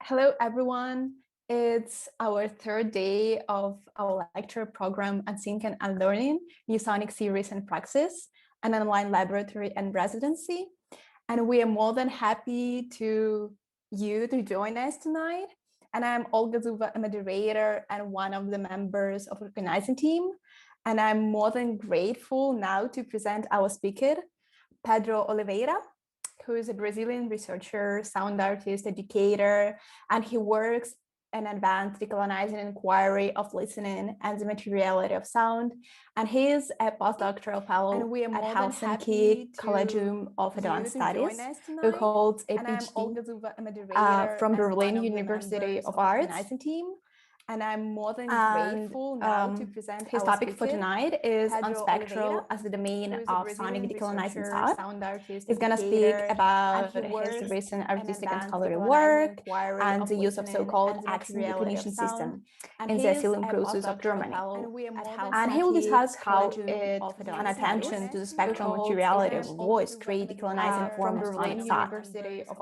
Hello, everyone. It's our third day of our lecture program on Thinking and Learning, New Sonic Series and Praxis, an online laboratory and residency. And we are more than happy to join us tonight. And I'm Olga Zuva, a moderator and one of the members of the organizing team. And I'm more than grateful now to present our speaker, Pedro Oliveira, who is a Brazilian researcher, sound artist, educator, and he works in advanced decolonizing inquiry of listening and the materiality of sound. And he is a postdoctoral fellow at Helsinki Collegium of Advanced Studies, who holds a PhD from Berlin University of Arts. And I'm more than grateful now to present his topic for tonight is on Spectral as the domain of sonic decolonizing thought. He's going to speak about his recent artistic and scholarly work and the use of so-called accent recognition system in the asylum process of Germany. And he will discuss how it, an attention to the spectral materiality of voice, create decolonizing form of sonic thought,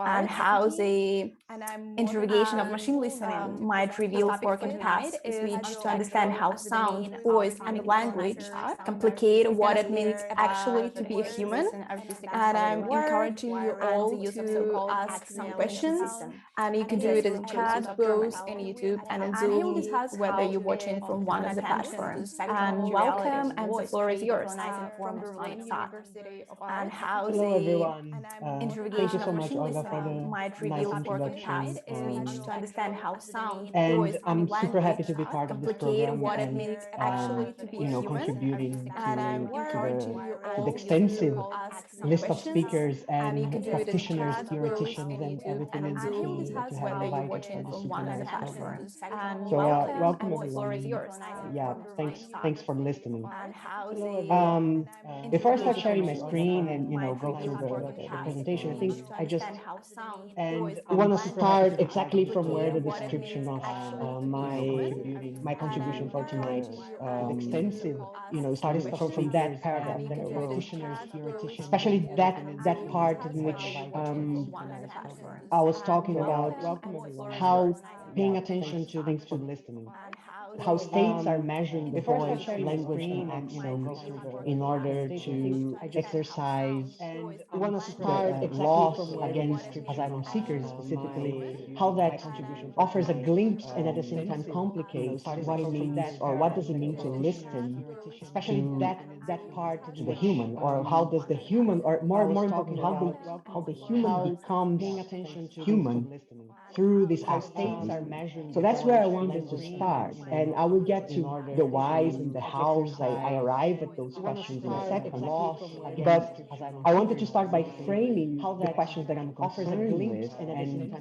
and how the interrogation of machine listening might reveal forking paths which to understand how sound, voice, and language complicate what it means actually to be a human. And I'm encouraging you all to ask some questions, and you can do it in chat, both in YouTube and in Zoom, whether you're watching from one of the platforms. And welcome, and the floor is yours. And how Hello, everyone. interrogation Thank you so of much, machine Olga, for listening the might nice reveal forking paths introduction. to understand how sound, And voice, I'm and super happy language to be part of this complicate program what it and, means actually to be a human. contributing And I'm to encouraging you the all extensive to ask some list of questions, speakers and you and can do it in practitioners, chat, both theoreticians, in and YouTube everything and in in Zoom, between that you have whether you're invited for watching this from super one of the nice program. platforms. And So welcome, welcome, and the floor is everyone. yours. Yeah, thanks for listening. Hello, Um, Before I start sharing my screen and go through the presentation, I think I just want to start exactly from where the description of my contribution for tonight extensive, started from that paragraph that I wrote, especially that part in which I was talking about how paying attention to things for listening, how states are measuring the voice, language, and accent in order to exercise the laws against asylum seekers specifically, how that offers a glimpse and at the same time complicates what it means or what does it mean to listen especially that part to the human, or how does the human, or more important, how the human becomes human through this activities. So that's where I wanted to start, and I will get to the whys and the hows. I arrive at those questions in a second, but I wanted to start by framing the questions that I'm concerned with, and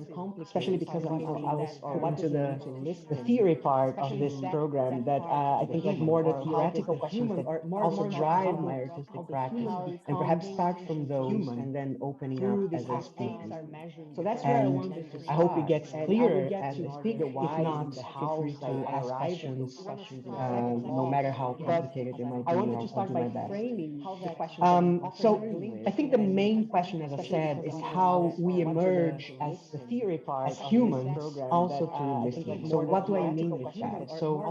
especially because I was put into the theory part of this program that I think like more the theoretical questions that also drive my artistic practice, and perhaps start from those and then opening up as I speak. So that's where I wanted to start. I hope it gets clearer as I speak. If not, feel free to ask questions, no matter how complicated they might be. I'll do my best. So I think the main question, as I said, is how we emerge as humans, also through listening. So what do I mean with that? So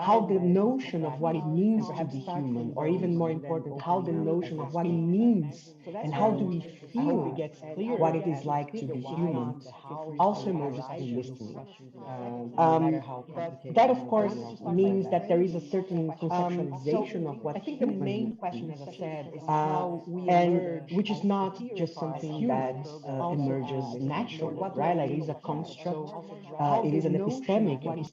how the notion of what it means to be human, or even more important, how the notion of what it means and how do we feel what it is like to be human also emerges through listening. That, of course, means that there is a certain conceptualization of what human means, and which is not just something that emerges naturally, right? Like it is a construct, it is an epistemic.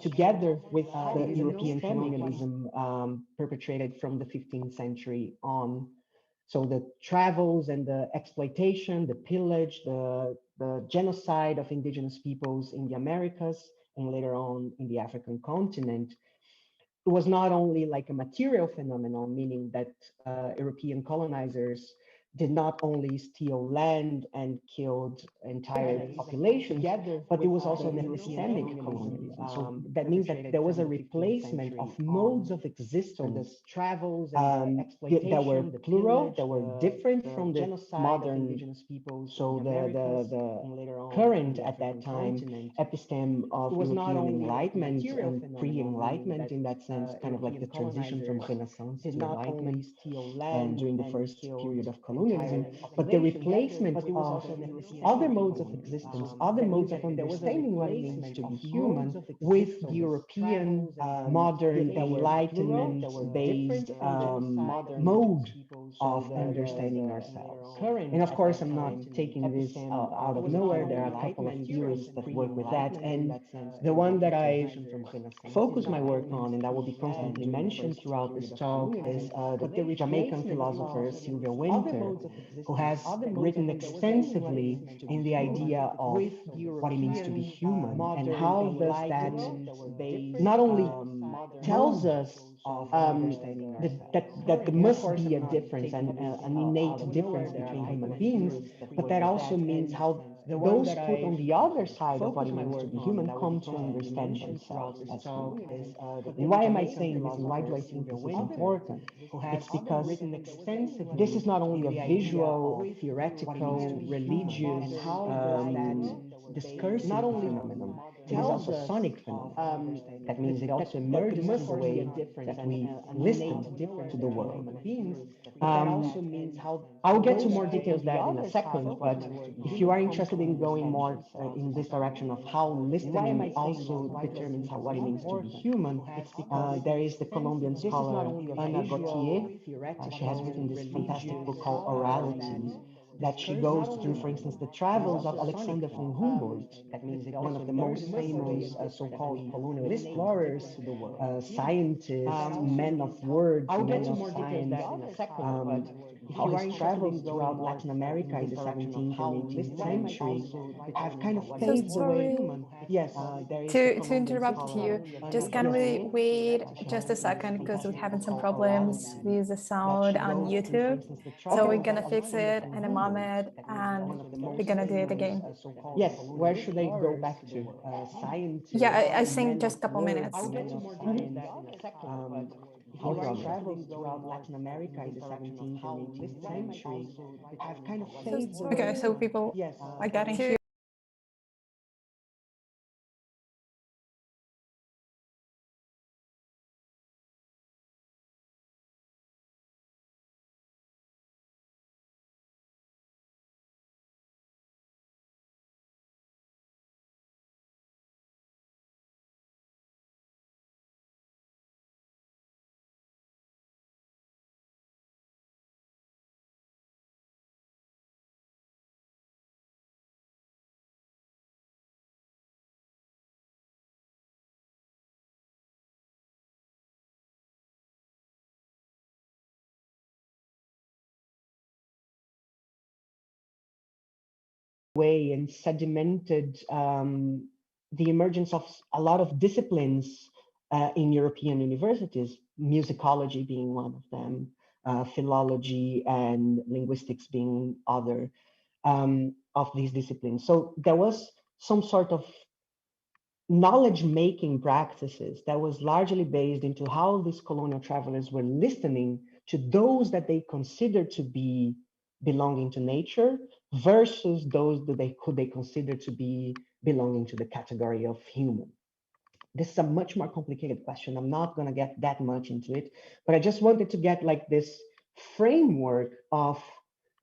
Together with the European colonialism perpetrated from the 15th century on. So the travels and the exploitation, the pillage, the genocide of indigenous peoples in the Americas and later on in the African continent it was not only like a material phenomenon, meaning that European colonizers did not only steal land and killed entire populations, but it was also an epistemic colonialism. So that means that there was a replacement of modes of existence travels that were plural, that were different from the modern, so the current at that time episteme of European Enlightenment and pre-Enlightenment in that sense, kind of like the transition from Renaissance to Enlightenment and during the first period of colonialism, but the replacement of other modes of existence, other modes of understanding what it means to be human with European modern Enlightenment-based mode of understanding ourselves. And of course, I'm not taking this out of nowhere. There are a couple of theorists that work with that. And the one that I focus my work on, and that will be constantly mentioned throughout this talk, is the Jamaican philosopher Sylvia Wynter, who has written extensively in the idea of what it means to be human and how does that not only tells us that there must be a difference and an innate difference between human beings, but that also means how those put on the other side of what it means to be human come to understand themselves as humans. And why am I saying this and why do I think this is important? It's because this is not only a visual, theoretical, religious, discursive phenomenon, it is also a sonic phenomenon. That means it also emerges through the way that we listen to the world. I'll get to more details that in a second, but if you are interested in going more in this direction of how listening also determines what it means to be human, there is the Colombian scholar Ana Gautier. She has written this fantastic book called Orality, that she goes through, for instance, the travels of Alexander von Humboldt, one of the most famous so-called colonial explorers, scientists, men of words, men of science. How his travels throughout Latin America in the 17th and 18th century have kind of paved the way. Yes, to interrupt you, just can we wait just a second because we're having some problems with the sound on YouTube. So we're gonna fix it in a moment and we're gonna do it again. Yes, where should I go back to? Yeah, I think just a couple minutes. Travels throughout Latin America in the 17th and 18th century have kind of paved the way. Okay, so people are getting here. Way and sedimented the emergence of a lot of disciplines in European universities, musicology being one of them, philology and linguistics being other of these disciplines. So there was some sort of knowledge-making practices that was largely based into how these colonial travelers were listening to those that they considered to be belonging to nature versus those that they consider to be belonging to the category of human. This is a much more complicated question. I'm not going to get that much into it, but I just wanted to get like this framework of,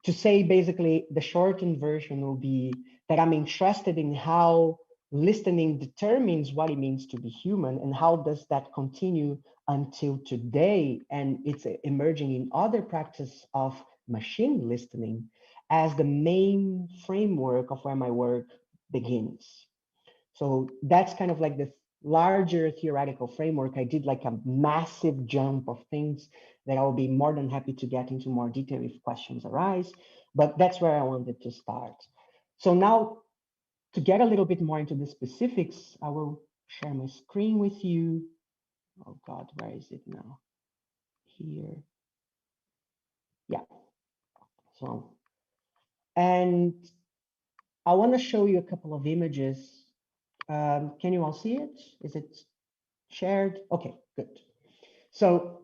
to say basically the shortened version will be that I'm interested in how listening determines what it means to be human and how does that continue until today, and it's emerging in other practice of machine listening as the main framework of where my work begins. So that's kind of like the larger theoretical framework. I did like a massive jump of things that I'll be more than happy to get into more detail if questions arise, but that's where I wanted to start. So now, to get a little bit more into the specifics, I will share my screen with you. Oh God, where is it now? Here. Yeah. So, and I want to show you a couple of images. Can you all see it? Is it shared? Okay, good. So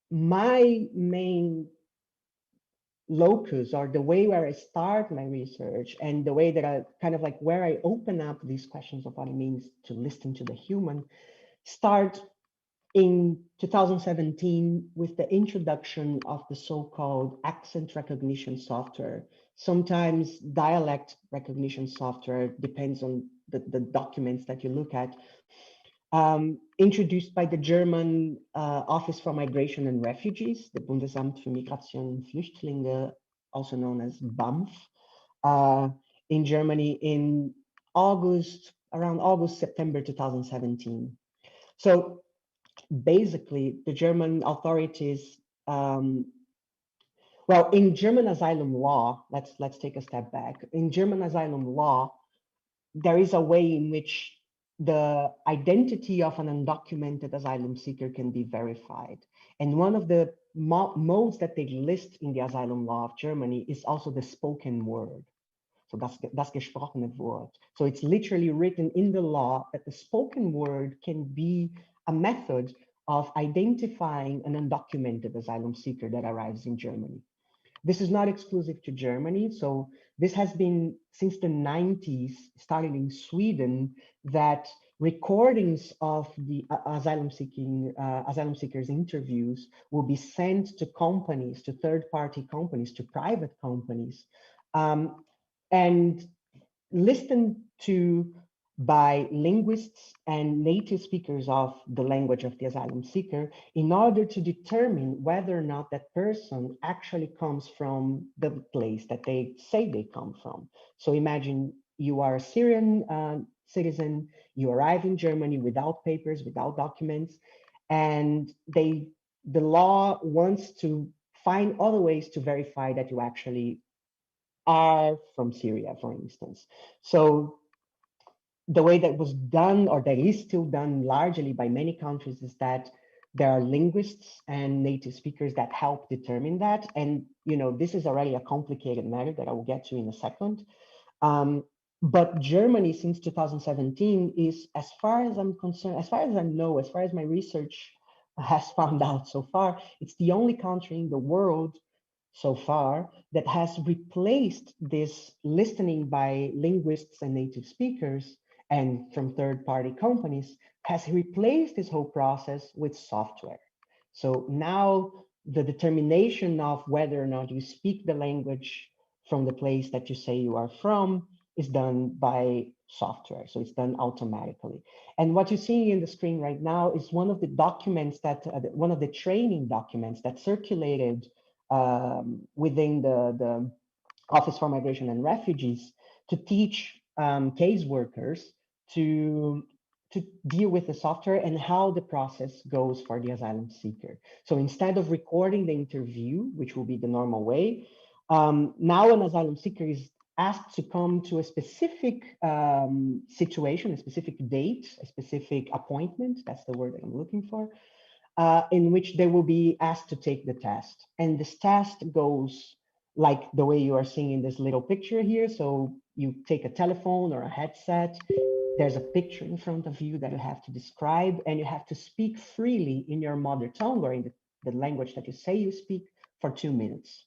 my main locus, or the way where I start my research and the way that I kind of like where I open up these questions of what it means to listen to the human, start in 2017 with the introduction of the so-called accent recognition software. Sometimes dialect recognition software, depends on the documents that you look at, introduced by the German Office for Migration and Refugees, the Bundesamt für Migration und Flüchtlinge, also known as BAMF, in Germany in around August, September 2017. So basically, the German authorities, well, in German asylum law, let's take a step back. In German asylum law, there is a way in which the identity of an undocumented asylum seeker can be verified. And one of the modes that they list in the asylum law of Germany is also the spoken word. So das gesprochene Wort. So it's literally written in the law that the spoken word can be a method of identifying an undocumented asylum seeker that arrives in Germany. This is not exclusive to Germany. So this has been since the 90s, started in Sweden, that recordings of the asylum seekers interviews will be sent to companies, to third-party companies, to private companies, and listened to by linguists and native speakers of the language of the asylum seeker in order to determine whether or not that person actually comes from the place that they say they come from. So imagine you are a Syrian citizen, you arrive in Germany without papers, without documents, and the law wants to find other ways to verify that you actually are from Syria, for instance. So the way that was done, or that is still done largely by many countries, is that there are linguists and native speakers that help determine that. And, you know, this is already a complicated matter that I will get to in a second. But Germany, since 2017, is, as far as I'm concerned, as far as I know, as far as my research has found out so far, it's the only country in the world so far that has replaced this listening by linguists and native speakers and from third-party companies, has replaced this whole process with software. So now the determination of whether or not you speak the language from the place that you say you are from is done by software. So it's done automatically. And what you're seeing in the screen right now is one of the documents that, one of the training documents that circulated within the Office for Migration and Refugees to teach caseworkers to deal with the software and how the process goes for the asylum seeker. So instead of recording the interview, which will be the normal way, now an asylum seeker is asked to come to a specific situation, a specific date, a specific appointment, that's the word that I'm looking for, in which they will be asked to take the test. And this test goes like the way you are seeing in this little picture here. So you take a telephone or a headset, there's a picture in front of you that you have to describe, and you have to speak freely in your mother tongue or in the language that you say you speak for 2 minutes.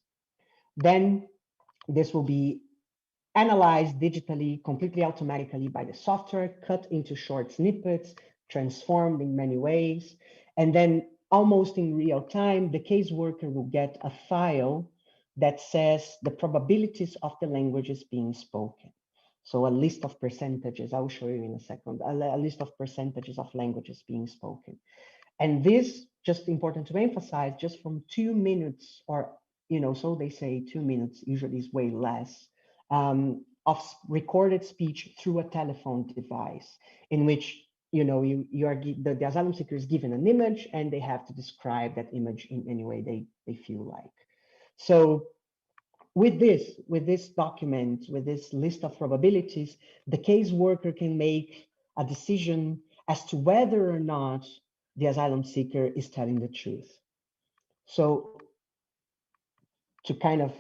Then this will be analyzed digitally, completely automatically by the software, cut into short snippets, transformed in many ways. And then almost in real time, the caseworker will get a file that says the probabilities of the languages being spoken. So a list of percentages, I will show you in a second, a list of percentages of languages being spoken. And this, just important to emphasize, just from 2 minutes, or, you know, so they say 2 minutes, usually is way less, of recorded speech through a telephone device, in which, you know, the asylum seeker is given an image and they have to describe that image in any way they feel like. So with this document, with this list of probabilities, the caseworker can make a decision as to whether or not the asylum seeker is telling the truth. So to kind of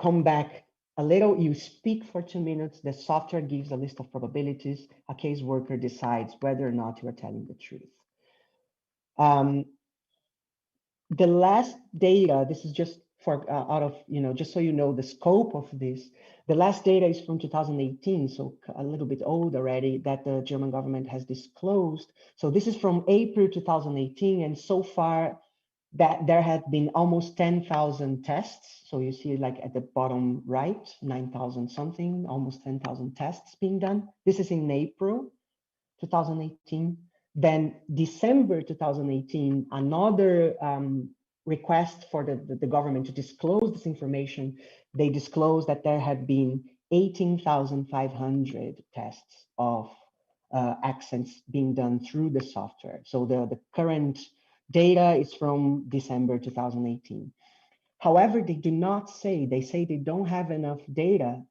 come back a little, you speak for 2 minutes, the software gives a list of probabilities, a caseworker decides whether or not you are telling the truth. The last data, this is just for out of, just so you know the scope of this, the last data is from 2018, so a little bit old already, that the German government has disclosed. So this is from April 2018, and so far that there had been almost 10,000 tests. So you see like at the bottom right, 9,000 something, almost 10,000 tests being done. This is in April 2018. Then December 2018, another request for the government to disclose this information. They disclosed that there had been 18,500 tests of accents being done through the software. So the current data is from December 2018. However, they do not say, they say they don't have enough data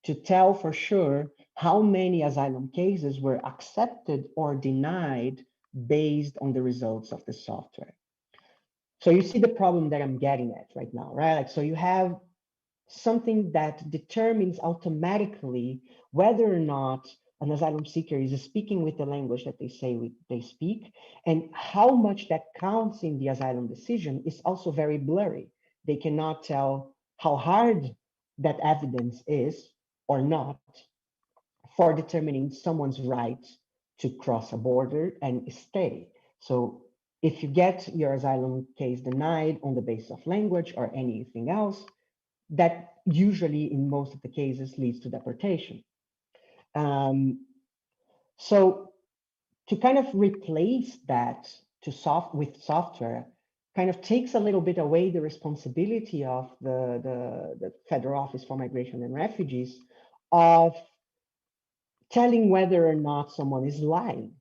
to tell for sure how many asylum cases were accepted or denied based on the results of the software. So you see the problem that I'm getting at right now, right? Like, so you have something that determines automatically whether or not an asylum seeker is speaking with the language that they say they speak, and how much that counts in the asylum decision is also very blurry. They cannot tell how hard that evidence is or not for determining someone's right to cross a border and stay. So if you get your asylum case denied on the basis of language or anything else, that usually in most of the cases leads to deportation. So to kind of replace that with software kind of takes a little bit away the responsibility of the Federal Office for Migration and Refugees of telling whether or not someone is lying,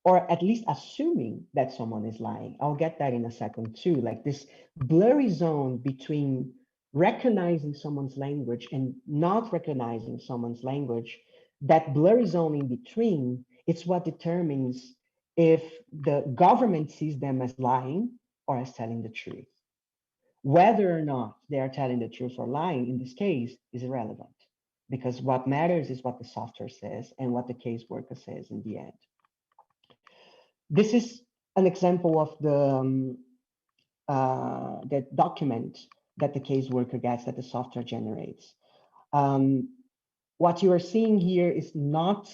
or at least assuming that someone is lying. I'll get that in a second too, like this blurry zone between recognizing someone's language and not recognizing someone's language, that blurry zone in between, it's what determines if the government sees them as lying or as telling the truth. Whether or not they are telling the truth or lying in this case is irrelevant, because what matters is what the software says and what the caseworker says in the end. This is an example of the document that the caseworker gets, that the software generates. What you are seeing here is not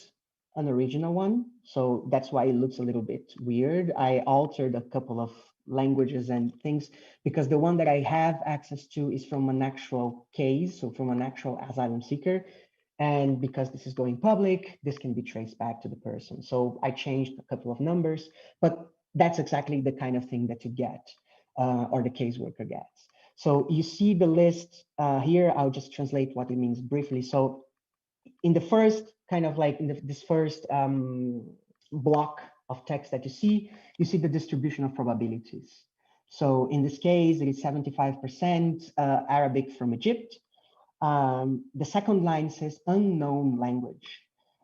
an original one, so that's why it looks a little bit weird. I altered a couple of languages and things because the one that I have access to is from an actual case, so from an actual asylum seeker. And because this is going public, this can be traced back to the person. So I changed a couple of numbers, but that's exactly the kind of thing that you get, or the caseworker gets. So you see the list here. I'll just translate what it means briefly. So in the first kind of like in this first block of text that you see the distribution of probabilities. So in this case, it is 75% Arabic from Egypt. The second line says unknown language,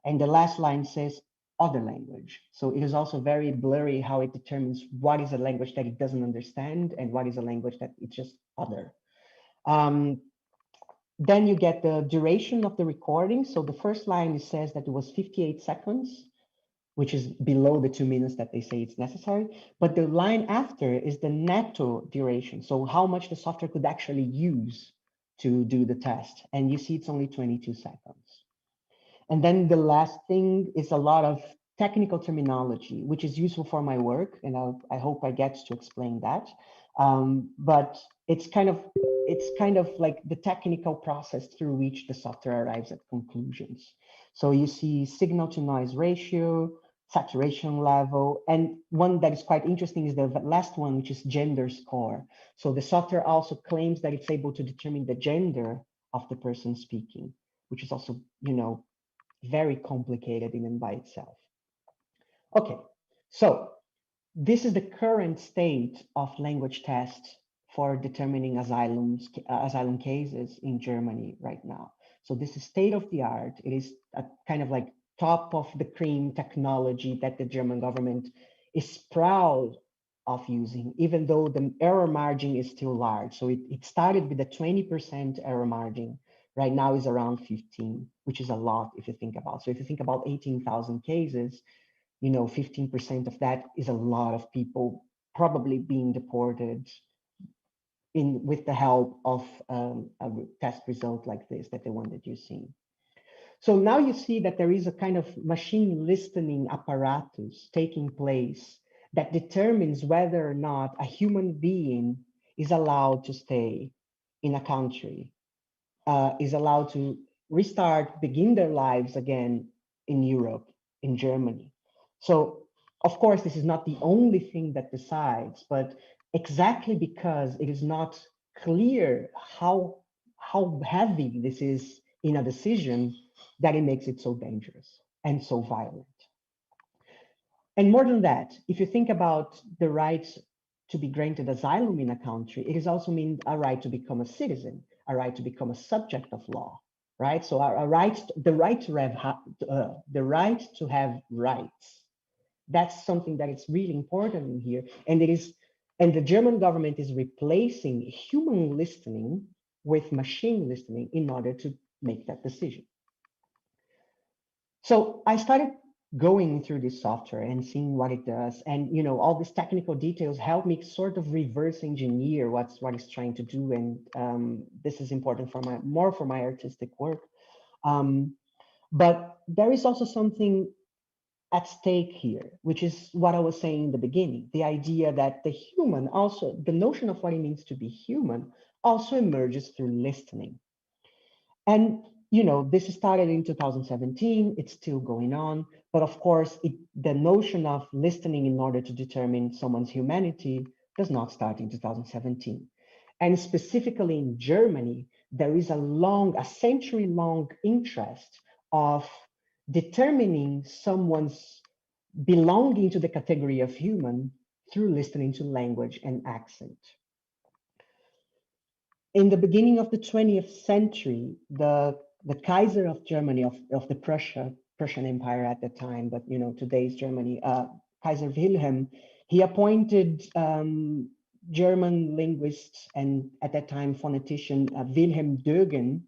and the last line says other language. So it is also very blurry how it determines what is a language that it doesn't understand and what is a language that it's just other. Then you get the duration of the recording. So the first line says that it was 58 seconds, which is below the 2 minutes that they say it's necessary. But the line after is the netto duration. So how much the software could actually use to do the test. And you see it's only 22 seconds. And then the last thing is a lot of technical terminology, which is useful for my work. And I hope I get to explain that. But it's kind of like the technical process through which the software arrives at conclusions. So you see signal to noise ratio, saturation level, and one that is quite interesting is the last one, which is gender score. So the software also claims that it's able to determine the gender of the person speaking, which is also, very complicated in and by itself. Okay, so this is the current state of language tests for determining asylum cases in Germany right now. So this is state of the art. It is a kind of like top of the cream technology that the German government is proud of using, even though the error margin is still large. So it started with a 20% error margin. Right now is around 15, which is a lot if you think about. So if you think about 18,000 cases, 15% of that is a lot of people probably being deported with the help of a test result like this, that the one that you're seeing. So now you see that there is a kind of machine listening apparatus taking place that determines whether or not a human being is allowed to stay in a country, is allowed to begin their lives again in Europe, in Germany. So, of course, this is not the only thing that decides, but exactly because it is not clear how heavy this is in a decision, that it makes it so dangerous and so violent. And more than that, if you think about the right to be granted asylum in a country, it is also mean a right to become a citizen, a right to become a subject of law, right? So the right to have rights. That's something that is really important in here, and the German government is replacing human listening with machine listening in order to make that decision. So I started going through this software and seeing what it does, and all these technical details help me sort of reverse engineer what it's trying to do, and this is important for my artistic work. But there is also something at stake here, which is what I was saying in the beginning, the idea that the notion of what it means to be human also emerges through listening. And this started in 2017, it's still going on, but of course, the notion of listening in order to determine someone's humanity does not start in 2017. And specifically in Germany, there is a century-long interest of determining someone's belonging to the category of human through listening to language and accent. In the beginning of the 20th century, the Kaiser of Germany, of the Prussian Empire at the time, but today's Germany, Kaiser Wilhelm, he appointed German linguist and at that time phonetician Wilhelm Dögen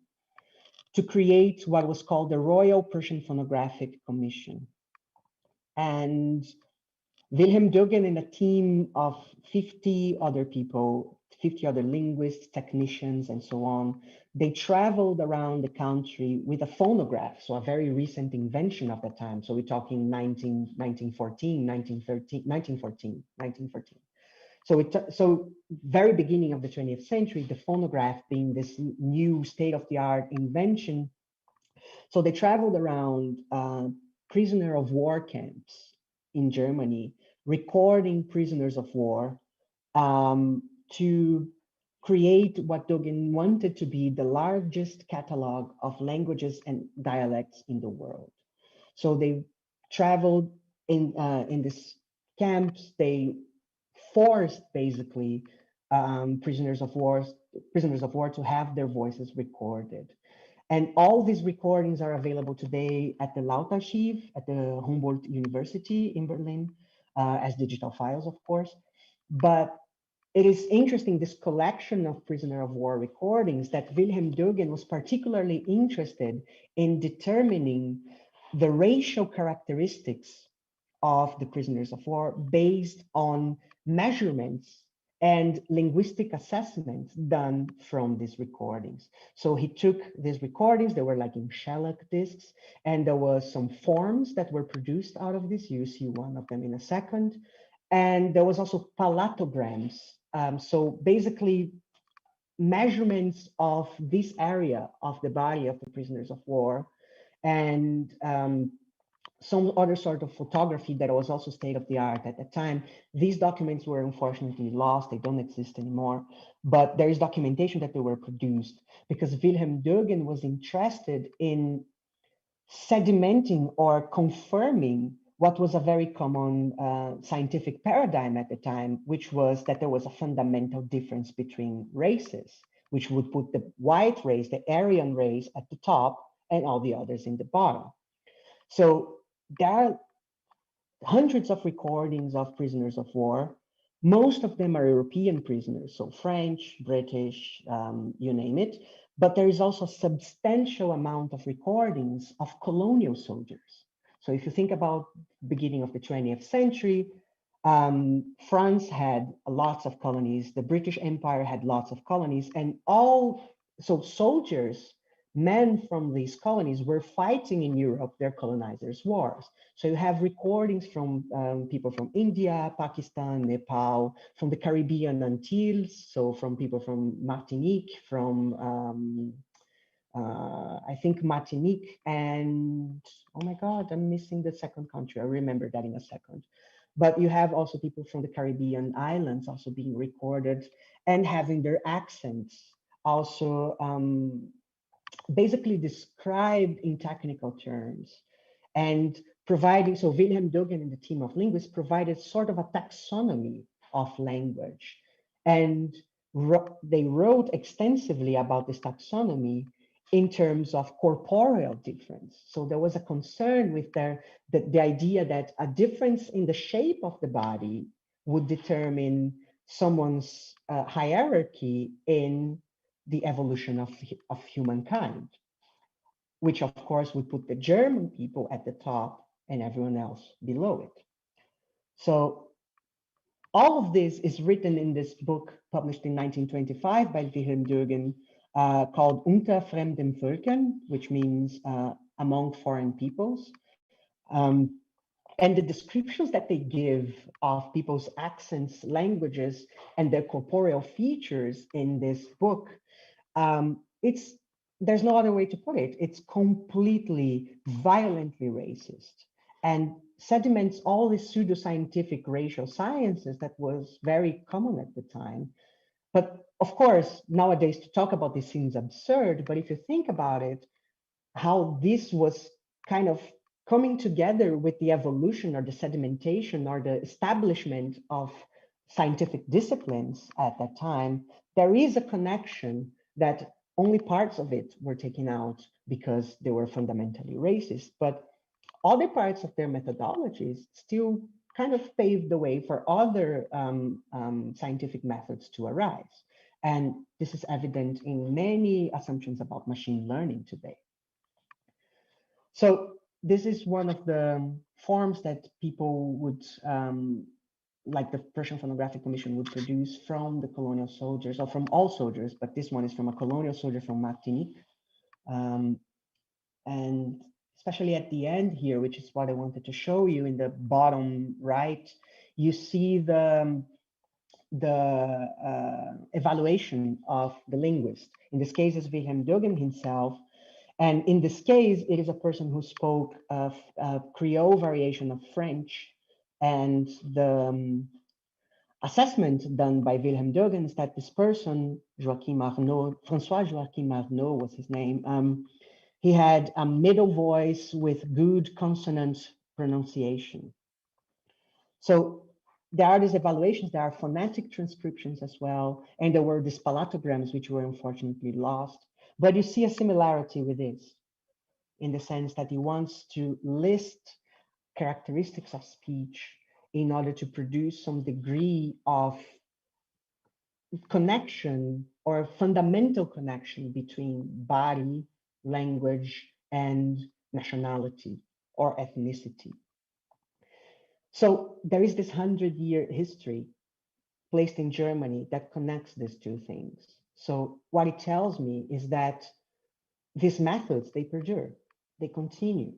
to create what was called the Royal Prussian Phonographic Commission. And Wilhelm Dögen and a team of 50 other people, 50 other linguists, technicians, and so on, they traveled around the country with a phonograph, so a very recent invention of the time. So we're talking 1914. So very beginning of the 20th century, the phonograph being this new state-of-the-art invention. So they traveled around prisoner of war camps in Germany, recording prisoners of war to create what Dögen wanted to be the largest catalog of languages and dialects in the world. So they traveled in these camps. They forced basically prisoners of war to have their voices recorded. And all these recordings are available today at the Lautarchiv at the Humboldt University in Berlin as digital files, of course. But it is interesting, this collection of prisoner of war recordings, that Wilhelm Dögen was particularly interested in determining the racial characteristics of the prisoners of war based on measurements and linguistic assessments done from these recordings. So he took these recordings, they were like in shellac discs, and there was some forms that were produced out of this. You see one of them in a second. And there was also palatograms. So basically measurements of this area of the body of the prisoners of war, and some other sort of photography that was also state of the art at that time. These documents were unfortunately lost. They don't exist anymore, but there is documentation that they were produced because Wilhelm Dögen was interested in sedimenting or confirming what was a very common scientific paradigm at the time, which was that there was a fundamental difference between races, which would put the white race, the Aryan race at the top and all the others in the bottom. So there are hundreds of recordings of prisoners of war. Most of them are European prisoners, so French, British, you name it. But there is also a substantial amount of recordings of colonial soldiers. So if you think about the beginning of the 20th century, France had lots of colonies, the British Empire had lots of colonies, and so soldiers, men from these colonies were fighting in Europe their colonizers' wars. So you have recordings from people from India, Pakistan, Nepal, from the Caribbean Antilles, so from people from Martinique, from I think Martinique, and oh my God, I'm missing the second country. I'll remember that in a second. But you have also people from the Caribbean islands also being recorded and having their accents also basically described in technical terms and providing, so Wilhelm Dogen and the team of linguists provided sort of a taxonomy of language. And they wrote extensively about this taxonomy in terms of corporeal difference. So there was a concern with the idea that a difference in the shape of the body would determine someone's hierarchy in the evolution of humankind, which of course would put the German people at the top and everyone else below it. So all of this is written in this book published in 1925 by Wilhelm Dogen called Unter fremden Völkern, which means among foreign peoples. And the descriptions that they give of people's accents, languages, and their corporeal features in this book, there's no other way to put it. It's completely violently racist and sediments all the pseudoscientific racial sciences that was very common at the time. But of course, nowadays to talk about this seems absurd, but if you think about it, how this was kind of coming together with the evolution or the sedimentation or the establishment of scientific disciplines at that time, there is a connection that only parts of it were taken out because they were fundamentally racist, but other parts of their methodologies still kind of paved the way for other scientific methods to arise. And this is evident in many assumptions about machine learning today. So this is one of the forms that people would, like the Prussian Phonographic Commission would produce from the colonial soldiers, or from all soldiers, but this one is from a colonial soldier from Martinique. And especially at the end here, which is what I wanted to show you in the bottom right, you see the evaluation of the linguist. In this case, it's Wilhelm Dogen himself. And in this case, it is a person who spoke a Creole variation of French. And the assessment done by Wilhelm Dogen is that this person, François Joachim Arnaud was his name, he had a middle voice with good consonant pronunciation. So there are these evaluations, there are phonetic transcriptions as well, and there were these palatograms which were unfortunately lost. But you see a similarity with this, in the sense that he wants to list characteristics of speech in order to produce some degree of connection or fundamental connection between body, language, and nationality or ethnicity. So there is this 100-year history placed in Germany that connects these two things. So what it tells me is that these methods, they perdure, they continue.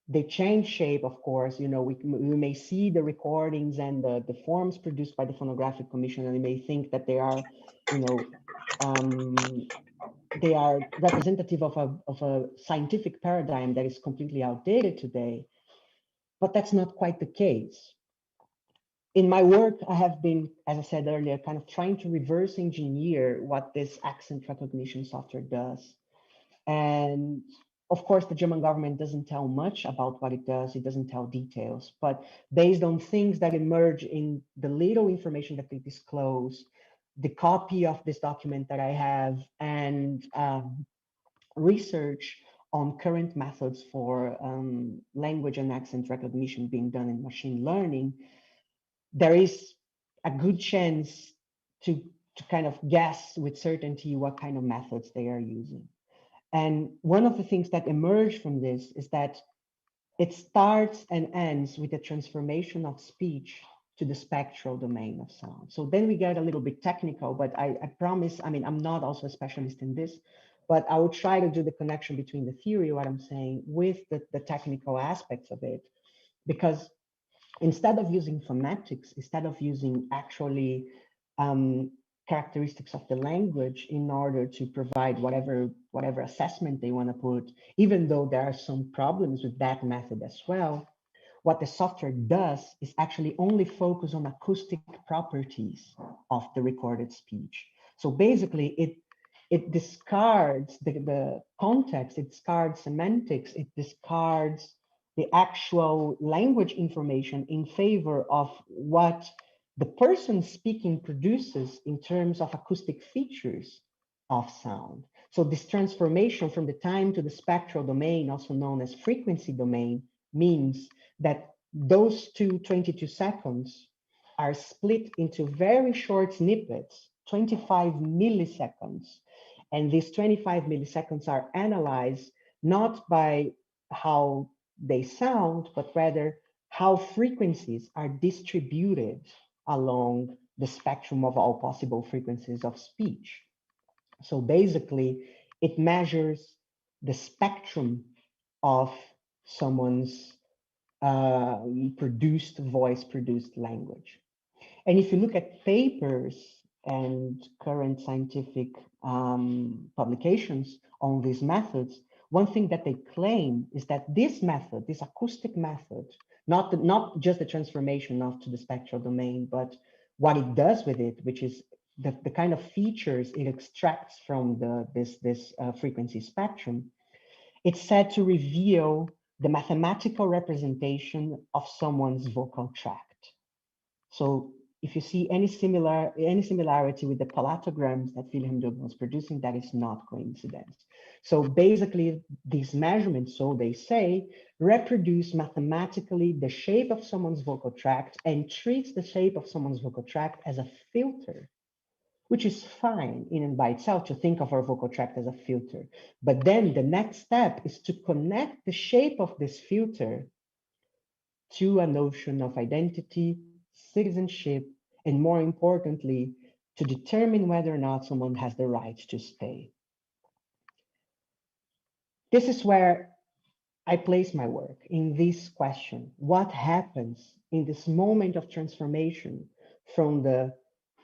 They change shape, of course. You know, we may see the recordings and the forms produced by the Phonographic Commission, and we may think that they are, you know, they are representative of a scientific paradigm that is completely outdated today. But that's not quite the case. In my work, I have been, as I said earlier, kind of trying to reverse engineer what this accent recognition software does. And of course, the German government doesn't tell much about what it does. It doesn't tell details, but based on things that emerge in the little information that they disclose, the copy of this document that I have, and research on current methods for language and accent recognition being done in machine learning, there is a good chance to kind of guess with certainty what kind of methods they are using. And one of the things that emerged from this is that it starts and ends with the transformation of speech to the spectral domain of sound. So then we get a little bit technical, but I promise, I mean, I'm not also a specialist in this, but I will try to do the connection between the theory, what I'm saying, with the technical aspects of it. Because instead of using phonetics, instead of using actually characteristics of the language in order to provide whatever assessment they want to put, even though there are some problems with that method as well, what the software does is actually only focus on acoustic properties of the recorded speech. So basically, it discards the context, it discards semantics, it discards the actual language information in favor of what the person speaking produces in terms of acoustic features of sound. So this transformation from the time to the spectral domain, also known as frequency domain, means that those 22 seconds are split into very short snippets, 25 milliseconds. And these 25 milliseconds are analyzed not by how they sound, but rather how frequencies are distributed along the spectrum of all possible frequencies of speech. So basically, it measures the spectrum of someone's voice-produced language. And if you look at papers and current scientific publications on these methods, one thing that they claim is that this method, this acoustic method, not just the transformation to the spectral domain, but what it does with it, which is the kind of features it extracts from this frequency spectrum, it's said to reveal the mathematical representation of someone's vocal tract. So if you see any similarity with the palatograms that Wilhelm Dubin was producing, that is not coincidence. So basically, these measurements, so they say, reproduce mathematically the shape of someone's vocal tract and treats the shape of someone's vocal tract as a filter, which is fine in and by itself to think of our vocal tract as a filter. But then the next step is to connect the shape of this filter to a notion of identity, citizenship, and more importantly, to determine whether or not someone has the right to stay. This is where I place my work, in this question. What happens in this moment of transformation from the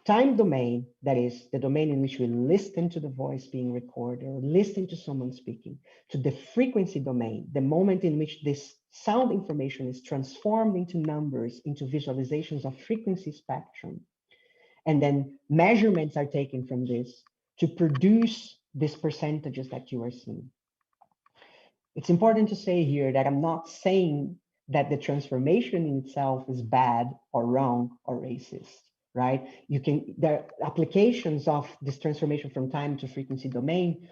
time domain, that is the domain in which we listen to the voice being recorded or listen to someone speaking, to the frequency domain, the moment in which this sound information is transformed into numbers, into visualizations of frequency spectrum. And then measurements are taken from this to produce these percentages that you are seeing. It's important to say here that I'm not saying that the transformation in itself is bad or wrong or racist, right? There are applications of this transformation from time to frequency domain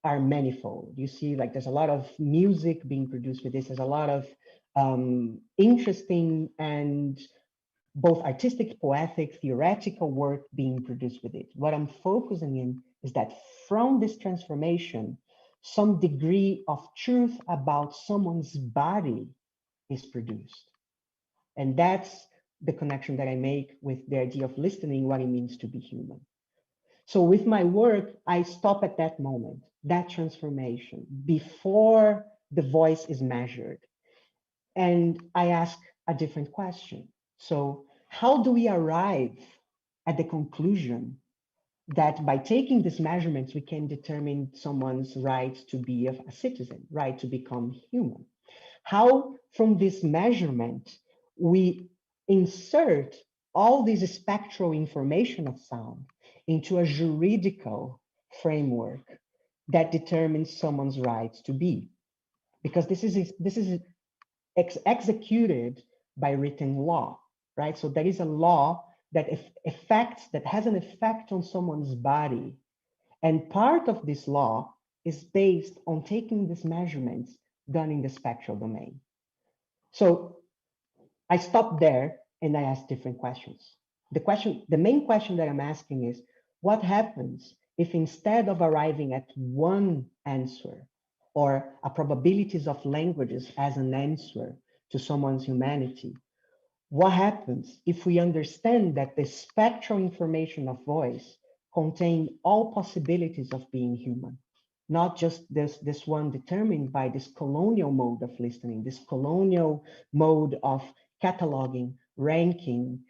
are manifold. You see, like there's a lot of music being produced with this. There's a lot of interesting and both artistic, poetic, theoretical work being produced with it. What I'm focusing in is that from this transformation, some degree of truth about someone's body is produced. And that's the connection that I make with the idea of listening, what it means to be human. So with my work, I stop at that moment, that transformation, before the voice is measured. And I ask a different question. So how do we arrive at the conclusion that by taking these measurements, we can determine someone's right to be a citizen, right to become human? How from this measurement, we insert all this spectral information of sound into a juridical framework that determines someone's right to be? Because this is executed by written law, right? So there is a law that has an effect on someone's body. And part of this law is based on taking these measurements done in the spectral domain. So I stopped there and I asked different questions. The main question that I'm asking is, what happens if instead of arriving at one answer or a probabilities of languages as an answer to someone's humanity, what happens if we understand that the spectral information of voice contain all possibilities of being human, not just this one determined by this colonial mode of listening, this colonial mode of cataloging, ranking,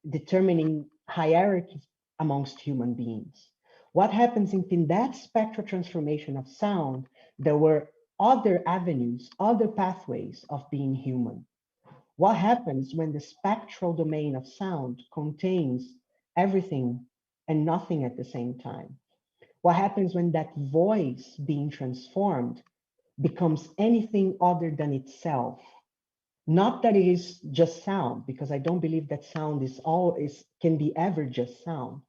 determining hierarchies amongst human beings? What happens if in that spectral transformation of sound, there were other avenues, other pathways of being human? What happens when the spectral domain of sound contains everything and nothing at the same time? What happens when that voice being transformed becomes anything other than itself? Not that it is just sound, because I don't believe that sound can be ever just sound.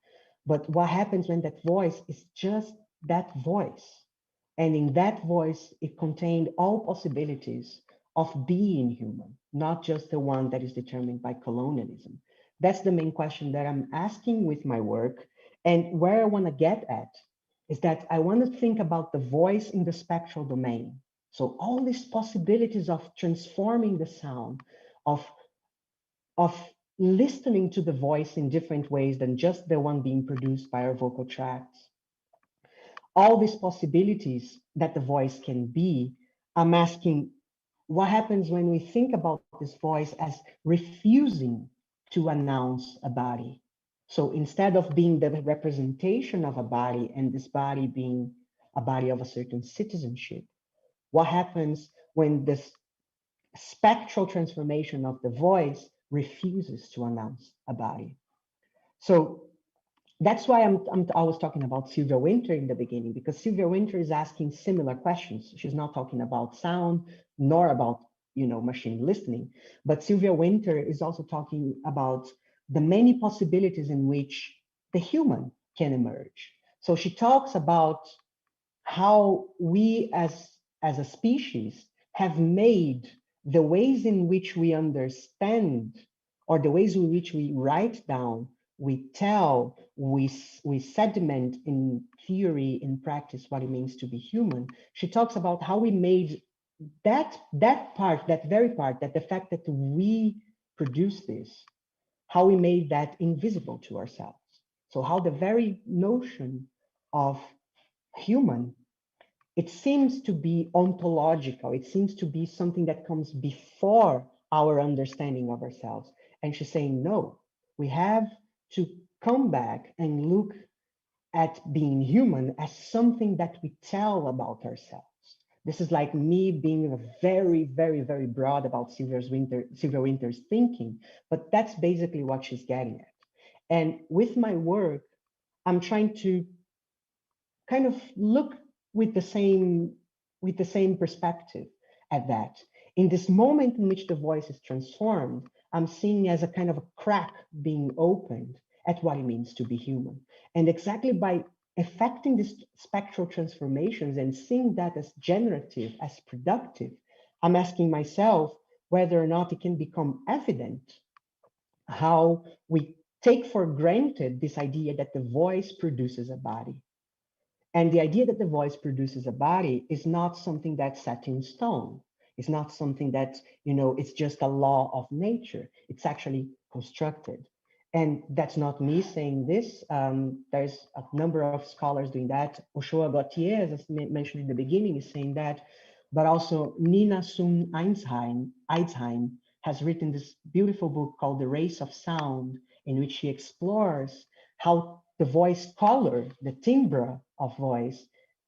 But what happens when that voice is just that voice? And in that voice, it contained all possibilities of being human, not just the one that is determined by colonialism. That's the main question that I'm asking with my work. And where I want to get at is that I want to think about the voice in the spectral domain. So all these possibilities of transforming the sound, of listening to the voice in different ways than just the one being produced by our vocal tracts, all these possibilities that the voice can be, I'm asking, what happens when we think about this voice as refusing to announce a body? So instead of being the representation of a body and this body being a body of a certain citizenship, what happens when this spectral transformation of the voice refuses to announce a body? So that's why I was talking about Sylvia Wynter in the beginning, because Sylvia Wynter is asking similar questions. She's not talking about sound nor about machine listening, but Sylvia Wynter is also talking about the many possibilities in which the human can emerge. So she talks about how we as a species have made the ways in which we understand, or the ways in which we write down, we tell, we sediment in theory, in practice, what it means to be human. She talks about how we made that very part, that the fact that we produce this, how we made that invisible to ourselves. So how the very notion of human, it seems to be ontological. It seems to be something that comes before our understanding of ourselves. And she's saying, no, we have to come back and look at being human as something that we tell about ourselves. This is like me being very, very, very broad about Sylvia Wynter's thinking, but that's basically what she's getting at. And with my work, I'm trying to kind of look with the same perspective at that. In this moment in which the voice is transformed, I'm seeing as a kind of a crack being opened at what it means to be human. And exactly by affecting these spectral transformations and seeing that as generative, as productive, I'm asking myself whether or not it can become evident how we take for granted this idea that the voice produces a body. And the idea that the voice produces a body is not something that's set in stone. It's not something that, it's just a law of nature. It's actually constructed. And that's not me saying this. There's a number of scholars doing that. Ochoa Gautier, as I mentioned in the beginning, is saying that. But also Nina Sun Eidsheim has written this beautiful book called The Race of Sound, in which she explores how the voice color, the timbre of voice,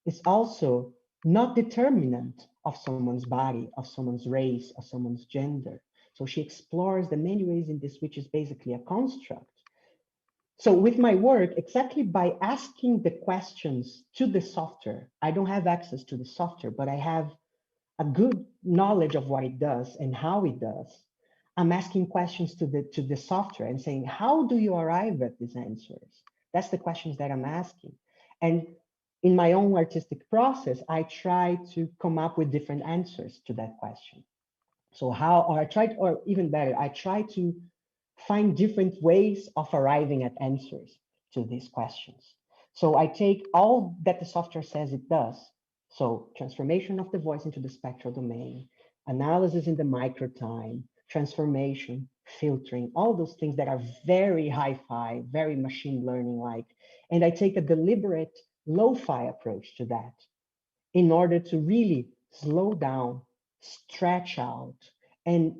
is also not determinant of someone's body, of someone's race, of someone's gender. So she explores the many ways in this, which is basically a construct. So with my work, exactly by asking the questions to the software, I don't have access to the software, but I have a good knowledge of what it does and how it does. I'm asking questions to the software and saying, how do you arrive at these answers? That's the questions that I'm asking. And in my own artistic process, I try to come up with different answers to that question. So or even better, I try to find different ways of arriving at answers to these questions. So I take all that the software says it does. So transformation of the voice into the spectral domain, analysis in the microtime, transformation, filtering, all those things that are very hi-fi, very machine learning-like. And I take a deliberate lo-fi approach to that in order to really slow down, stretch out, and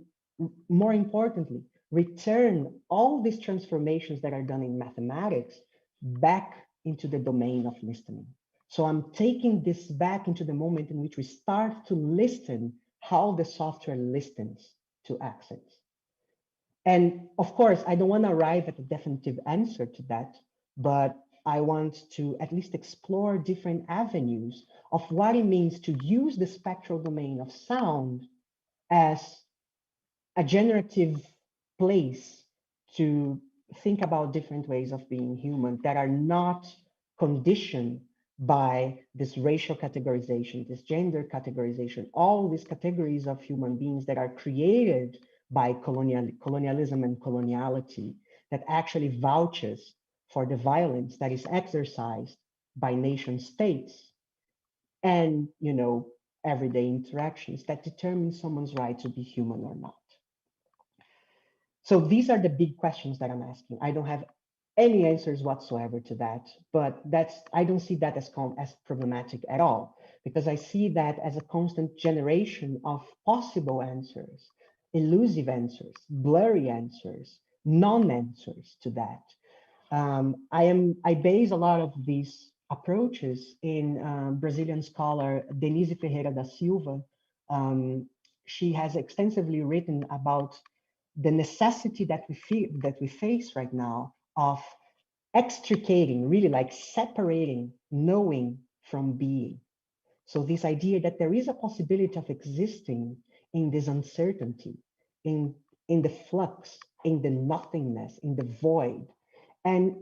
more importantly, return all these transformations that are done in mathematics back into the domain of listening. So I'm taking this back into the moment in which we start to listen how the software listens to accents. And of course, I don't want to arrive at a definitive answer to that, but I want to at least explore different avenues of what it means to use the spectral domain of sound as a generative place to think about different ways of being human that are not conditioned by this racial categorization, this gender categorization, all these categories of human beings that are created by colonialism and coloniality that actually vouches for the violence that is exercised by nation states and, everyday interactions that determine someone's right to be human or not. So these are the big questions that I'm asking. I don't have any answers whatsoever to that, but I don't see that as problematic at all, because I see that as a constant generation of possible answers, elusive answers, blurry answers, non-answers to that. I base a lot of these approaches in Brazilian scholar Denise Ferreira da Silva. She has extensively written about the necessity that we face right now of extricating, really like separating knowing from being. So this idea that there is a possibility of existing in this uncertainty, in the flux, in the nothingness, in the void. And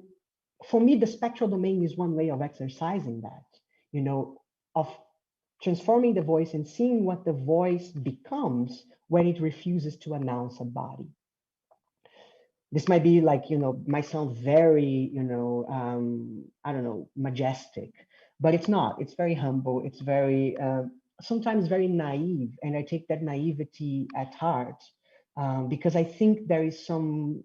for me, the spectral domain is one way of exercising that, of transforming the voice and seeing what the voice becomes when it refuses to announce a body. This might be like, might sound very, I don't know, majestic, but it's not. It's very humble. It's very, sometimes very naive. And I take that naivety at heart because I think there is some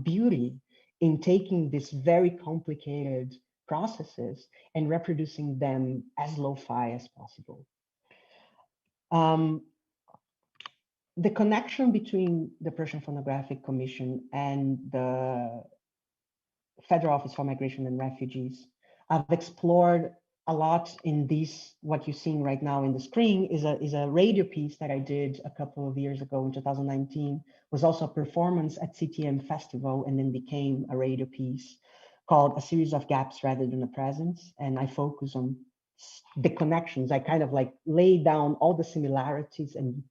beauty in taking these very complicated processes and reproducing them as lo-fi as possible. The connection between the Prussian Phonographic Commission and the Federal Office for Migration and Refugees, I've explored a lot in this. What you're seeing right now in the screen is a radio piece that I did a couple of years ago in 2019. It was also a performance at CTM Festival and then became a radio piece called A Series of Gaps Rather Than a Presence. And I focus on the connections. I kind of like lay down all the similarities and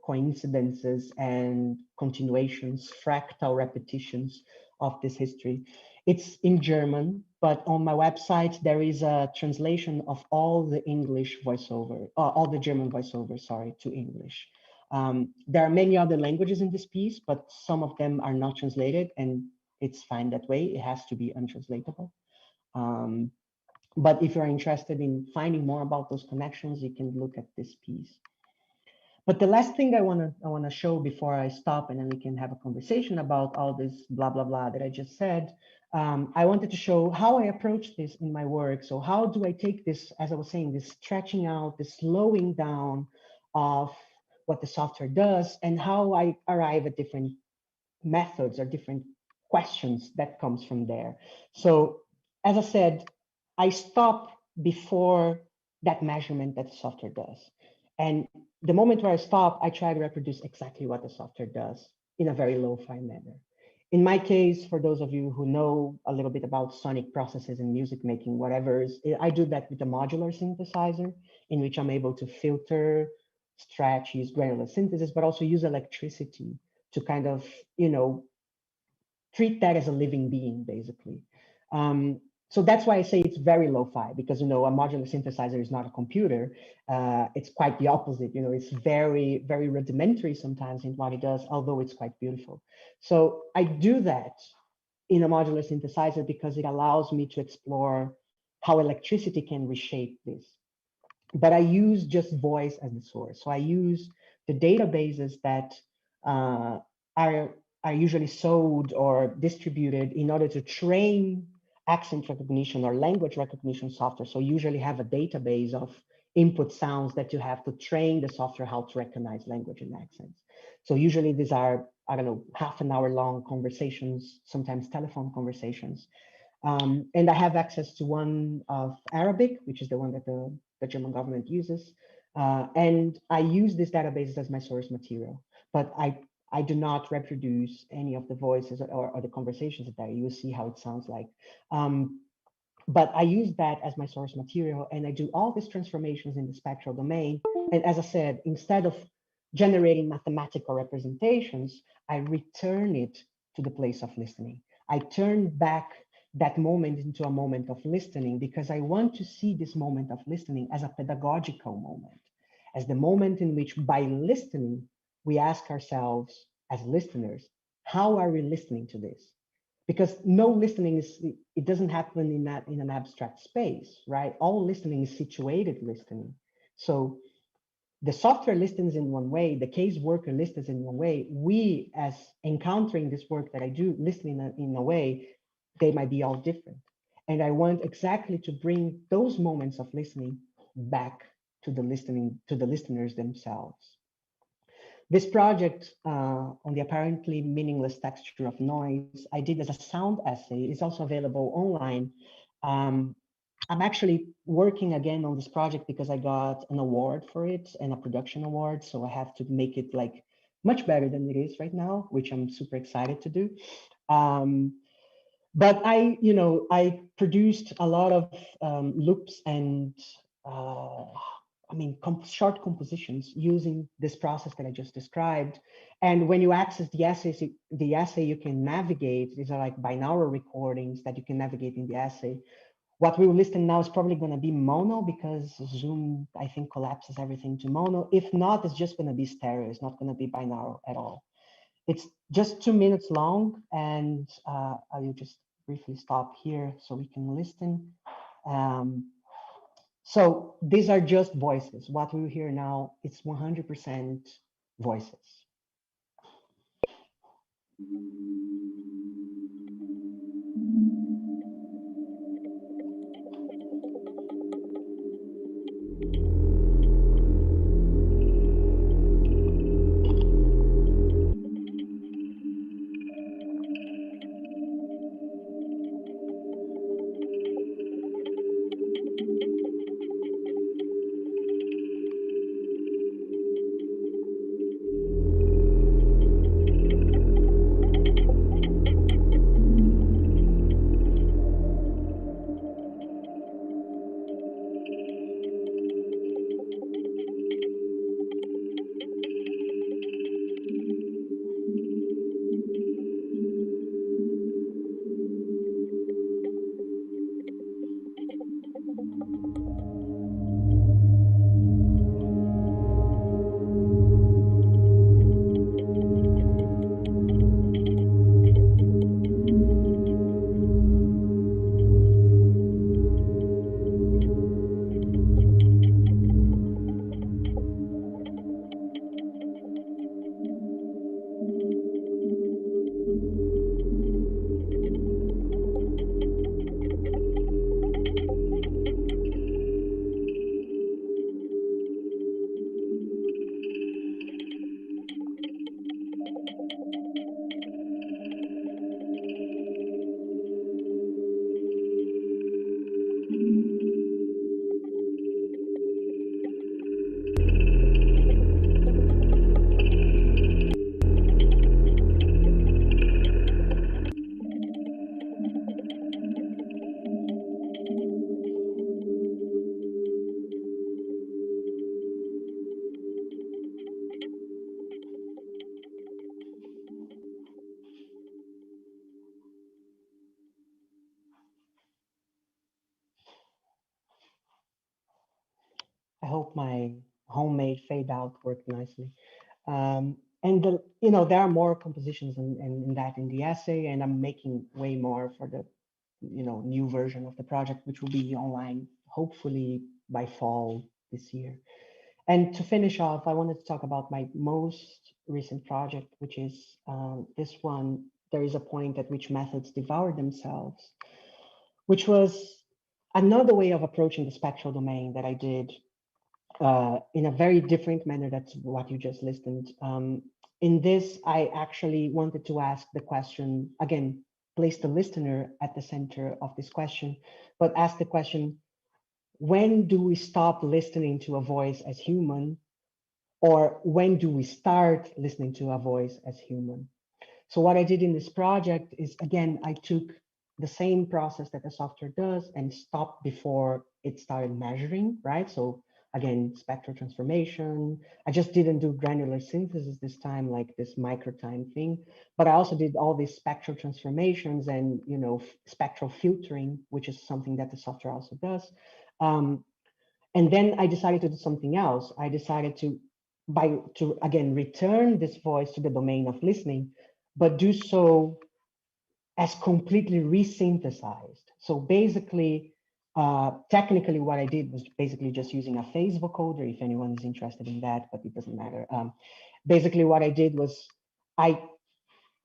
coincidences and continuations, fractal repetitions of this history. It's in German, but on my website, there is a translation of all the English voiceover, all the German voiceover, sorry, to English. There are many other languages in this piece, but some of them are not translated, and it's fine that way. It has to be untranslatable. But if you're interested in finding more about those connections, you can look at this piece. But the last thing I wanna show before I stop, and then we can have a conversation about all this blah blah blah that I just said. I wanted to show how I approach this in my work. So how do I take this, as I was saying, this stretching out, this slowing down of what the software does, and how I arrive at different methods or different questions that comes from there. So as I said, I stop before that measurement that the software does. And the moment where I stop, I try to reproduce exactly what the software does in a very lo-fi manner. In my case, for those of you who know a little bit about sonic processes and music making, whatever, I do that with a modular synthesizer in which I'm able to filter, stretch, use granular synthesis, but also use electricity to kind of, treat that as a living being, basically. So that's why I say it's very lo-fi, because, you know, a modular synthesizer is not a computer. It's quite the opposite. You know, it's very, very rudimentary sometimes in what it does, although it's quite beautiful. So I do that in a modular synthesizer because it allows me to explore how electricity can reshape this. But I use just voice as the source. So I use the databases that are usually sold or distributed in order to train accent recognition or language recognition software. So you usually have a database of input sounds that you have to train the software how to recognize language and accents. So usually these are, I don't know, half an hour long conversations, sometimes telephone conversations. And I have access to one of Arabic, which is the one that the German government uses. And I use this database as my source material, but I do not reproduce any of the voices or the conversations there. You'll see how it sounds like. But I use that as my source material, and I do all these transformations in the spectral domain. And as I said, instead of generating mathematical representations, I return it to the place of listening. I turn back that moment into a moment of listening, because I want to see this moment of listening as a pedagogical moment, as the moment in which, by listening, we ask ourselves as listeners, how are we listening to this? Because no listening it doesn't happen in an abstract space, right? All listening is situated listening. So the software listens in one way, the case worker listens in one way. We, as encountering this work that I do, listening in a way, they might be all different. And I want exactly to bring those moments of listening back to the listeners themselves. This project on the apparently meaningless texture of noise, I did as a sound essay. It's also available online. I'm actually working again on this project because I got an award for it, and a production award. So I have to make it like much better than it is right now, which I'm super excited to do. But I produced a lot of loops and short compositions using this process that I just described. And when you access the essay, you can navigate. These are like binaural recordings that you can navigate in the essay. What we will listen now is probably going to be mono, because Zoom, I think, collapses everything to mono. If not, it's just going to be stereo. It's not going to be binaural at all. It's just 2 minutes long, and I will just briefly stop here so we can listen. So these are just voices. What we hear now, it's 100% voices. homemade fade out worked nicely. And there are more compositions in that in the essay, and I'm making way more for the new version of the project, which will be online hopefully by fall this year. And to finish off, I wanted to talk about my most recent project, which is this one. There is a point at which methods devour themselves, which was another way of approaching the spectral domain that I did in a very different manner. That's what you just listened. In this, I actually wanted to ask the question, again, place the listener at the center of this question, but ask the question, when do we stop listening to a voice as human? Or when do we start listening to a voice as human? So what I did in this project is, again, I took the same process that the software does and stopped before it started measuring, right? So again, spectral transformation. I just didn't do granular synthesis this time, like this microtime thing, but I also did all these spectral transformations and, spectral filtering, which is something that the software also does. And then I decided to do something else. I decided to again, return this voice to the domain of listening, but do so as completely resynthesized. So basically, technically what I did was basically just using a phase vocoder, if anyone is interested in that, but it doesn't matter. Basically what I did was I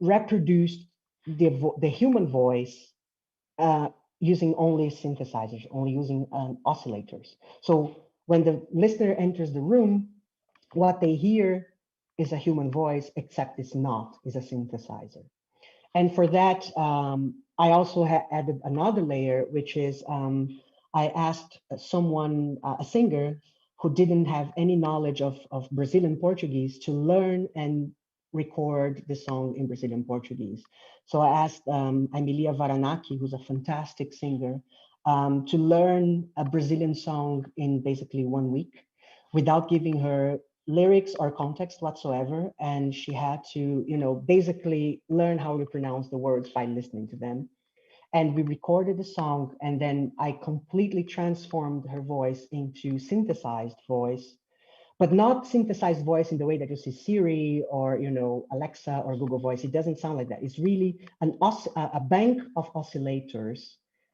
reproduced the human voice using only synthesizers, only using oscillators. So when the listener enters the room, what they hear is a human voice, except it's not, is a synthesizer. And for that, I also added another layer, which is I asked someone, a singer who didn't have any knowledge of Brazilian Portuguese, to learn and record the song in Brazilian Portuguese. So I asked Emilia Varanaki, who's a fantastic singer, to learn a Brazilian song in basically 1 week without giving her lyrics or context whatsoever. And she had to, basically learn how to pronounce the words by listening to them. And we recorded the song, and then I completely transformed her voice into synthesized voice, but not synthesized voice in the way that you see Siri or, Alexa or Google Voice. It doesn't sound like that. It's really a bank of oscillators,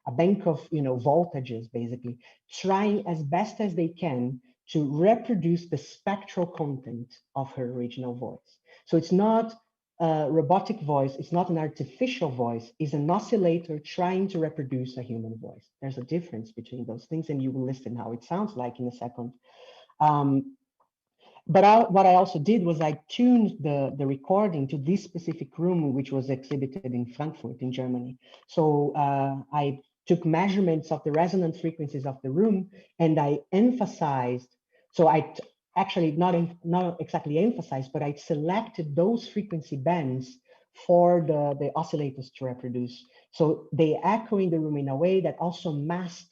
a bank of, voltages, basically, trying as best as they can to reproduce the spectral content of her original voice. So it's not a robotic voice, it's not an artificial voice, it's an oscillator trying to reproduce a human voice. There's a difference between those things, and you will listen how it sounds like in a second. But what I also did was I tuned the recording to this specific room, which was exhibited in Frankfurt in Germany. So I took measurements of the resonant frequencies of the room, and I emphasized, so I actually not exactly emphasized, but I selected those frequency bands for the oscillators to reproduce. So they echo in the room in a way that also mask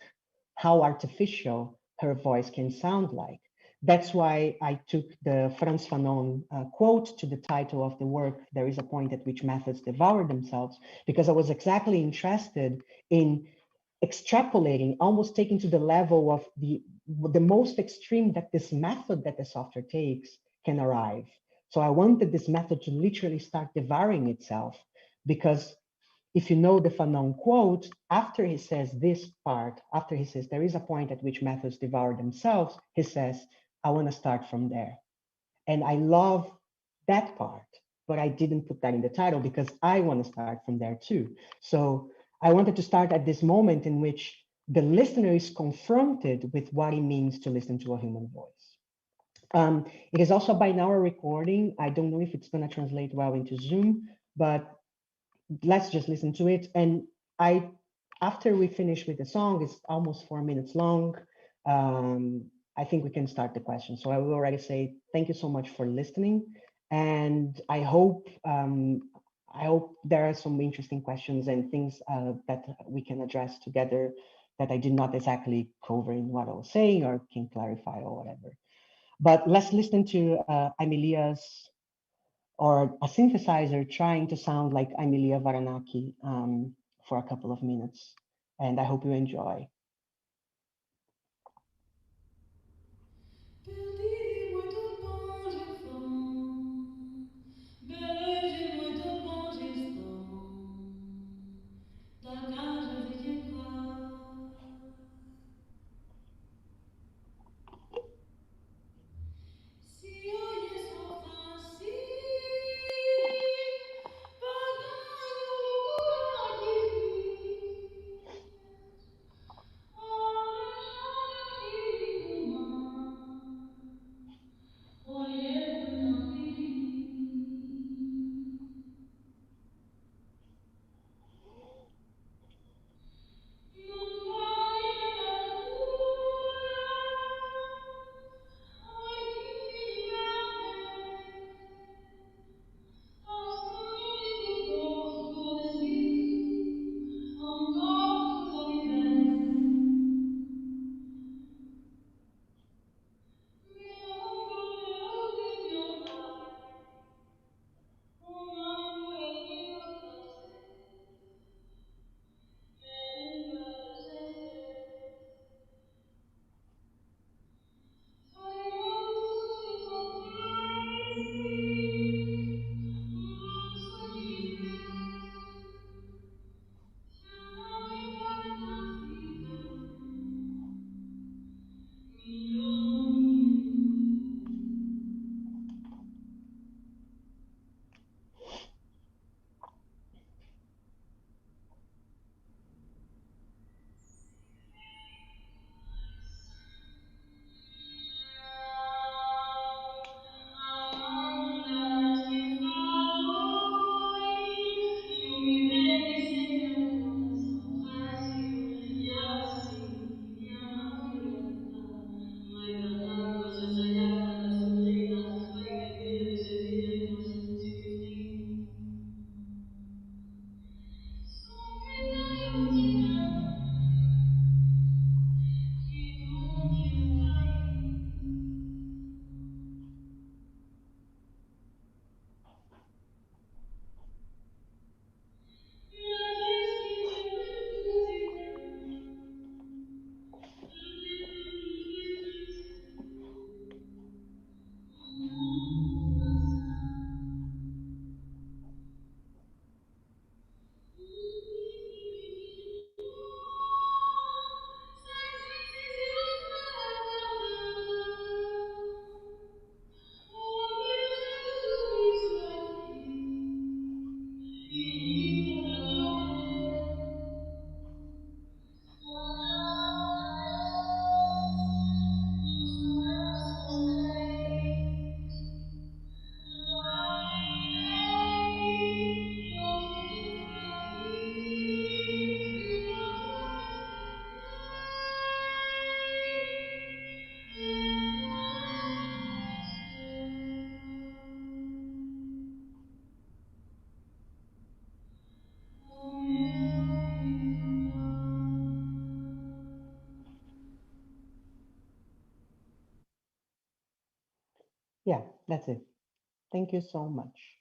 how artificial her voice can sound like. That's why I took the Frantz Fanon quote to the title of the work, There is a Point at Which Methods Devour Themselves, because I was exactly interested in extrapolating, almost taking to the level of the most extreme that this method that the software takes can arrive. So I wanted this method to literally start devouring itself, because if you know the Fanon quote, after he says this part, after he says there is a point at which methods devour themselves, he says, I want to start from there. And I love that part, but I didn't put that in the title because I want to start from there too. So I wanted to start at this moment in which the listener is confronted with what it means to listen to a human voice. It is also a binaural recording. I don't know if it's going to translate well into Zoom, but let's just listen to it. And after we finish with the song, it's almost 4 minutes long. I think we can start the question. So I will already say thank you so much for listening, and I hope there are some interesting questions and things that we can address together that I did not exactly cover in what I was saying or can clarify or whatever. But let's listen to Emilia's, or a synthesizer trying to sound like Emilia Varanaki for a couple of minutes. And I hope you enjoy. Yeah, that's it. Thank you so much.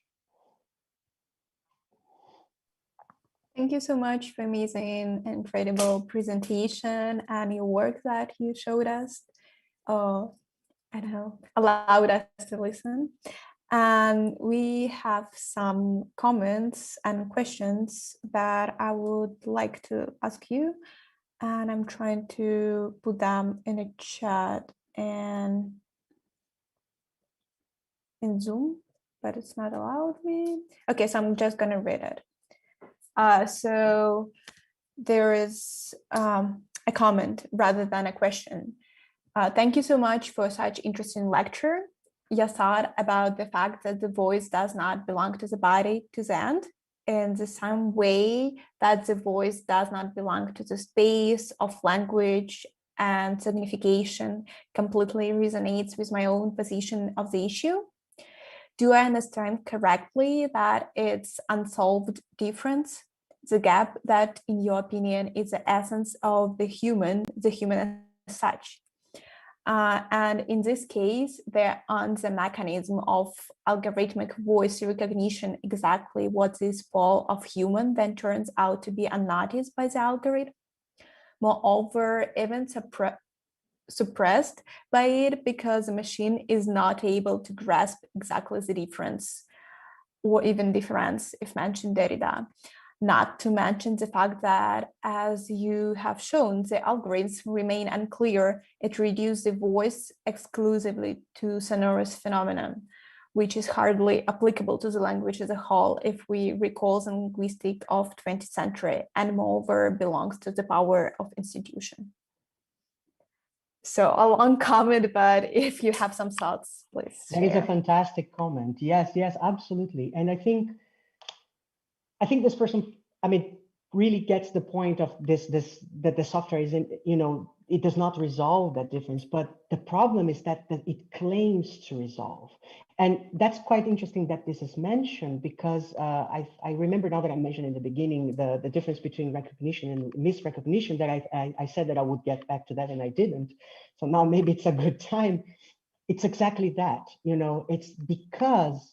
Thank you so much for amazing, incredible presentation and your work that you showed us. I don't know, allowed us to listen. And we have some comments and questions that I would like to ask you. And I'm trying to put them in a chat and in Zoom, but it's not allowed me. Okay, so I'm just gonna read it. So there is a comment rather than a question. Thank you so much for such interesting lecture, Yasar, about the fact that the voice does not belong to the body to the end, in the same way that the voice does not belong to the space of language and signification completely resonates with my own position of the issue. Do I understand correctly that it's unsolved difference, the gap that, in your opinion, is the essence of the human as such? And in this case, there aren't the mechanism of algorithmic voice recognition exactly what this fall of human then turns out to be unnoticed by the algorithm. Moreover, even suppressed by it because the machine is not able to grasp exactly the difference or even difference if mentioned Derrida. Not to mention the fact that, as you have shown, the algorithms remain unclear. It reduces the voice exclusively to sonorous phenomenon, which is hardly applicable to the language as a whole if we recall the linguistic of 20th century and moreover belongs to the power of institution. So a long comment, but if you have some thoughts, please share. That is a fantastic comment. Yes, yes, absolutely. And I think this person, I mean, really gets the point of this that the software isn't, it does not resolve that difference. But the problem is that it claims to resolve. And that's quite interesting that this is mentioned because I remember now that I mentioned in the beginning the difference between recognition and misrecognition that I said that I would get back to that and I didn't. So now maybe it's a good time. It's exactly that, it's because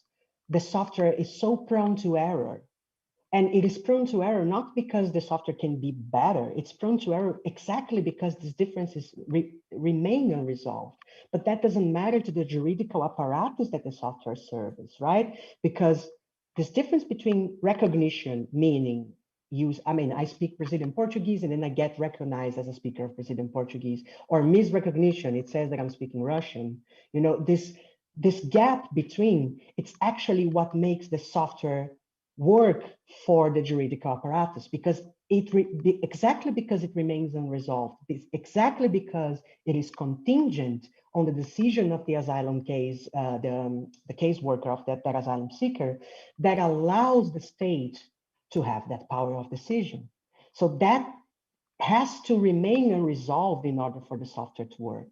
the software is so prone to error. And it is prone to error not because the software can be better. It's prone to error exactly because these differences remain unresolved. But that doesn't matter to the juridical apparatus that the software serves, right? Because this difference between recognition, meaning I speak Brazilian Portuguese and then I get recognized as a speaker of Brazilian Portuguese, or misrecognition, it says that I'm speaking Russian. This gap between, it's actually what makes the software work for the juridical apparatus, because exactly because it remains unresolved, exactly because it is contingent on the decision of the asylum case, the caseworker of that asylum seeker, that allows the state to have that power of decision. So that has to remain unresolved in order for the software to work.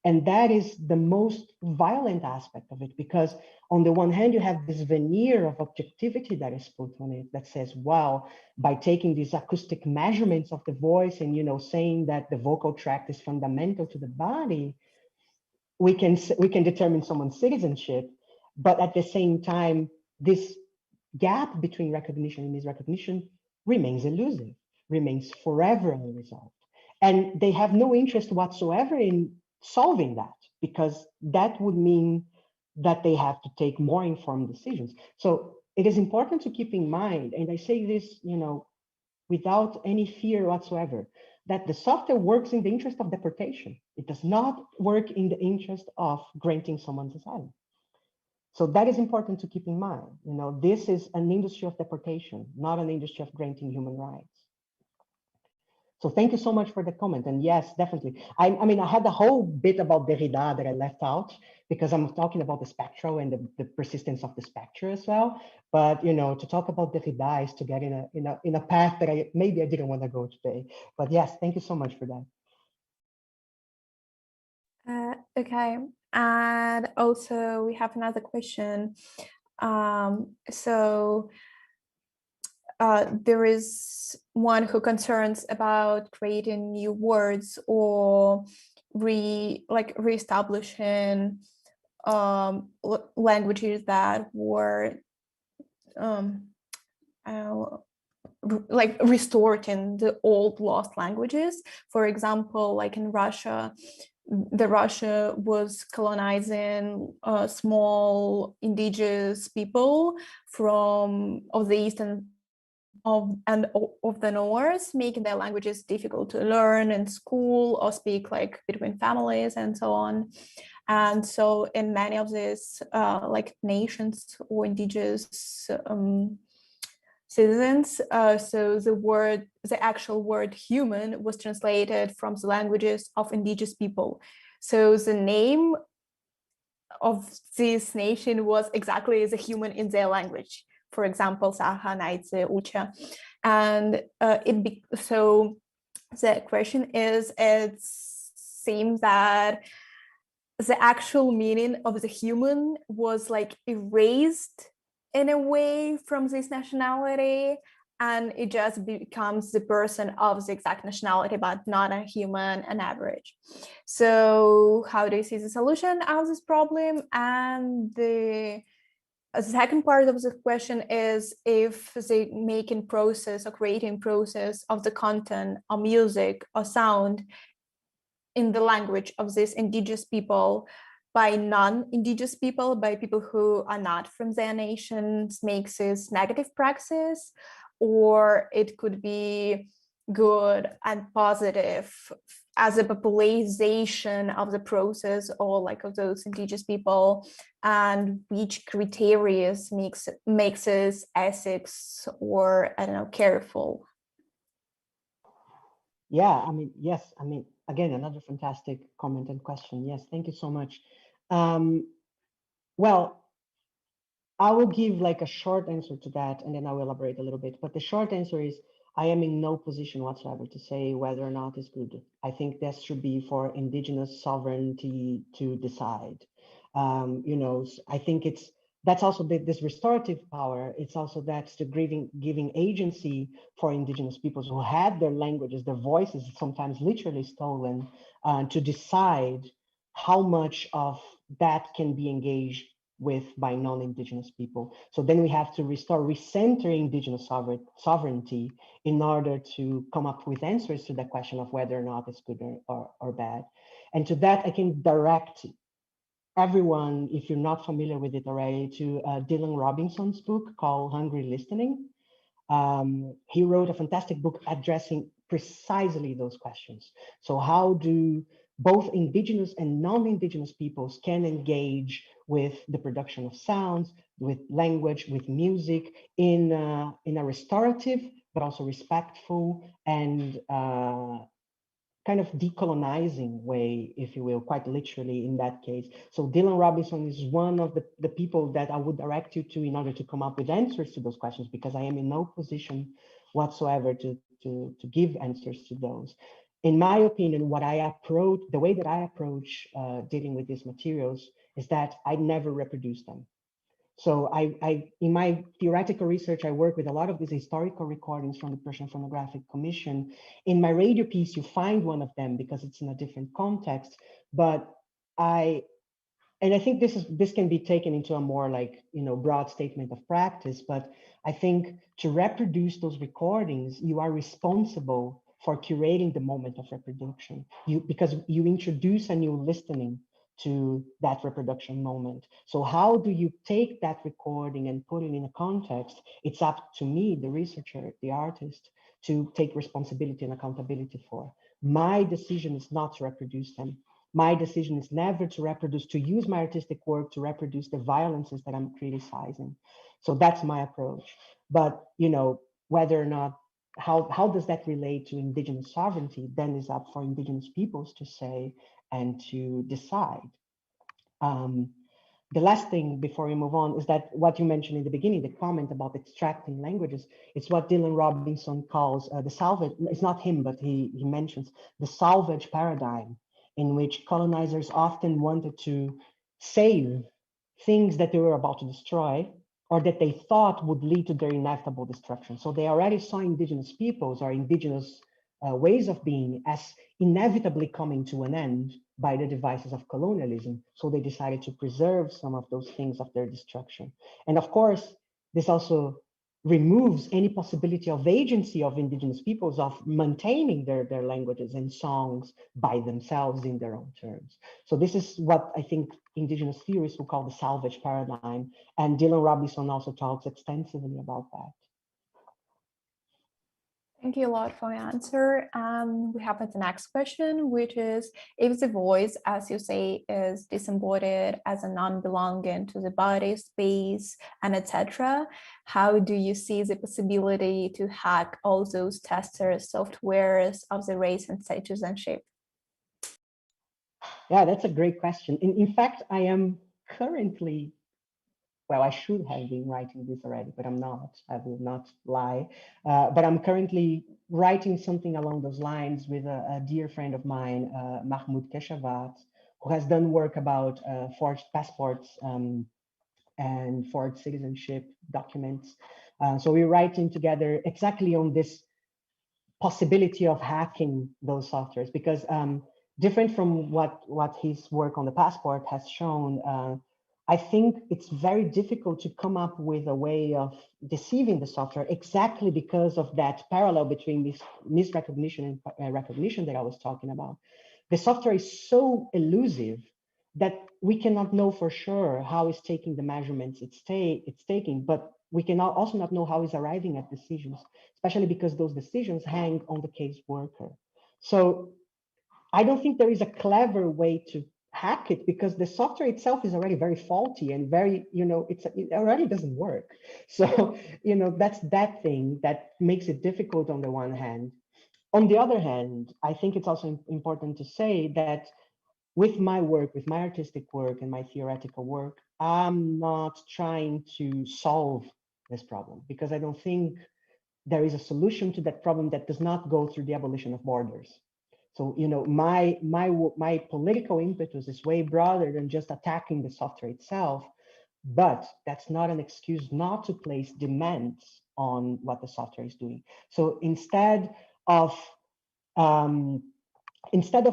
And that is the most violent aspect of it, because on the one hand, you have this veneer of objectivity that is put on it that says, well, by taking these acoustic measurements of the voice and, saying that the vocal tract is fundamental to the body, we can determine someone's citizenship. But at the same time, this gap between recognition and misrecognition remains elusive, remains forever unresolved. And they have no interest whatsoever in solving that, because that would mean that they have to take more informed decisions. So it is important to keep in mind, and I say this, without any fear whatsoever, that the software works in the interest of deportation. It does not work in the interest of granting someone's asylum. So that is important to keep in mind. This is an industry of deportation, not an industry of granting human rights. So thank you so much for the comment. And yes, definitely. I mean, I had a whole bit about Derrida that I left out because I'm talking about the spectral and the persistence of the spectra as well. But, to talk about Derrida is to get in a path that maybe I didn't want to go today. But yes, thank you so much for that. Okay. And also we have another question. There is one who concerns about creating new words or reestablishing languages that were like restoring the old lost languages. For example, like in Russia, Russia was colonizing small indigenous people from of the eastern of the north, making their languages difficult to learn in school or speak like between families and so on. And so in many of these like nations or indigenous citizens, so the actual word human was translated from the languages of indigenous people. So the name of this nation was exactly as a human in their language. For example, Saha, Naitse, Ucha. And so the question is, it seems that the actual meaning of the human was like erased in a way from this nationality, and it just becomes the person of the exact nationality, but not a human, an average. So how do you see the solution of this problem? And the second part of the question is if the making process or creating process of the content or music or sound in the language of these indigenous people by non-indigenous people, by people who are not from their nations, makes this negative praxis, or it could be good and positive as a popularization of the process or like of those indigenous people, and which criteria makes this ethics or I don't know, careful. Yeah, I mean, yes, I mean, again, another fantastic comment and question. Yes, thank you so much. Well, I will give like a short answer to that, and then I will elaborate a little bit. But the short answer is I am in no position whatsoever to say whether or not it's good. I think that should be for indigenous sovereignty to decide. You know, I think that's also this restorative power. It's also that's the giving agency for indigenous peoples who had their languages, their voices sometimes literally stolen, to decide how much of that can be engaged with by non-indigenous people. So then we have to recenter indigenous sovereignty in order to come up with answers to the question of whether or not it's good or bad. And to that, I can direct everyone, if you're not familiar with it already, to Dylan Robinson's book called Hungry Listening. He wrote a fantastic book addressing precisely those questions. So how do both indigenous and non-indigenous peoples can engage with the production of sounds, with language, with music in a restorative, but also respectful and kind of decolonizing way, if you will, quite literally in that case. So Dylan Robinson is one of the people that I would direct you to in order to come up with answers to those questions, because I am in no position whatsoever to give answers to those. In my opinion, the way that I approach dealing with these materials is that I never reproduce them. So in my theoretical research, I work with a lot of these historical recordings from the Persian Phonographic Commission. In my radio piece, you find one of them because it's in a different context. But I think this can be taken into a more like, you know, broad statement of practice. But I think to reproduce those recordings, you are responsible for curating the moment of reproduction. Because you introduce a new listening to that reproduction moment. So how do you take that recording and put it in a context? It's up to me, the researcher, the artist, to take responsibility and accountability for. My decision is not to reproduce them. My decision is never to use my artistic work to reproduce the violences that I'm criticizing. So that's my approach. But, you know, whether or not, how does that relate to indigenous sovereignty, then is up for indigenous peoples to say and to decide. The last thing before we move on is that what you mentioned in the beginning, the comment about extracting languages, it's what Dylan Robinson calls the salvage. It's not him, but he mentions the salvage paradigm, in which colonizers often wanted to save things that they were about to destroy or that they thought would lead to their inevitable destruction. So they already saw indigenous peoples or indigenous ways of being as inevitably coming to an end by the devices of colonialism. So they decided to preserve some of those things of their destruction. And of course, this also removes any possibility of agency of indigenous peoples of maintaining their languages and songs by themselves in their own terms. So this is what I think indigenous theorists will call the salvage paradigm. And Dylan Robinson also talks extensively about that. Thank you a lot for your answer. We have the next question, which is, if the voice, as you say, is disembodied as a non-belonging to the body, space, and etc., how do you see the possibility to hack all those testers, softwares of the race and citizenship? Yeah, that's a great question. In fact, I am currently, well, I should have been writing this already, but I'm not. I will not lie. But I'm currently writing something along those lines with a dear friend of mine, Mahmoud Keshavat, who has done work about forged passports and forged citizenship documents. So we're writing together exactly on this possibility of hacking those softwares, because different from what his work on the passport has shown, I think it's very difficult to come up with a way of deceiving the software exactly because of that parallel between this misrecognition and recognition that I was talking about. The software is so elusive that we cannot know for sure how it's taking the measurements it's taking, but we can also not know how it's arriving at decisions, especially because those decisions hang on the case worker. So I don't think there is a clever way to hack it, because the software itself is already very faulty and very, it already doesn't work. So, that's that thing that makes it difficult on the one hand. On the other hand, I think it's also important to say that with my work, with my artistic work and my theoretical work, I'm not trying to solve this problem, because I don't think there is a solution to that problem that does not go through the abolition of borders. So, my political impetus is way broader than just attacking the software itself, but that's not an excuse not to place demands on what the software is doing. So instead of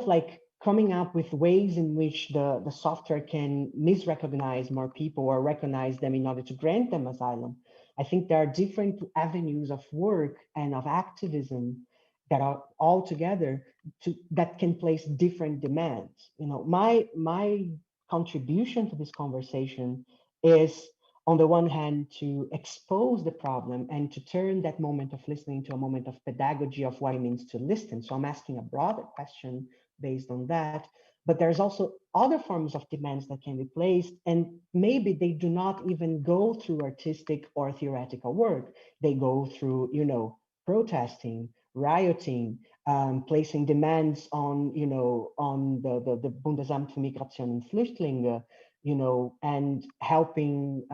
like coming up with ways in which the software can misrecognize more people or recognize them in order to grant them asylum, I think there are different avenues of work and of activism that are all together that can place different demands. My contribution to this conversation is, on the one hand, to expose the problem and to turn that moment of listening to a moment of pedagogy of what it means to listen. So I'm asking a broader question based on that. But there's also other forms of demands that can be placed, and maybe they do not even go through artistic or theoretical work. They go through, protesting, rioting, placing demands on, on the Bundesamt für Migration und Flüchtlinge, and helping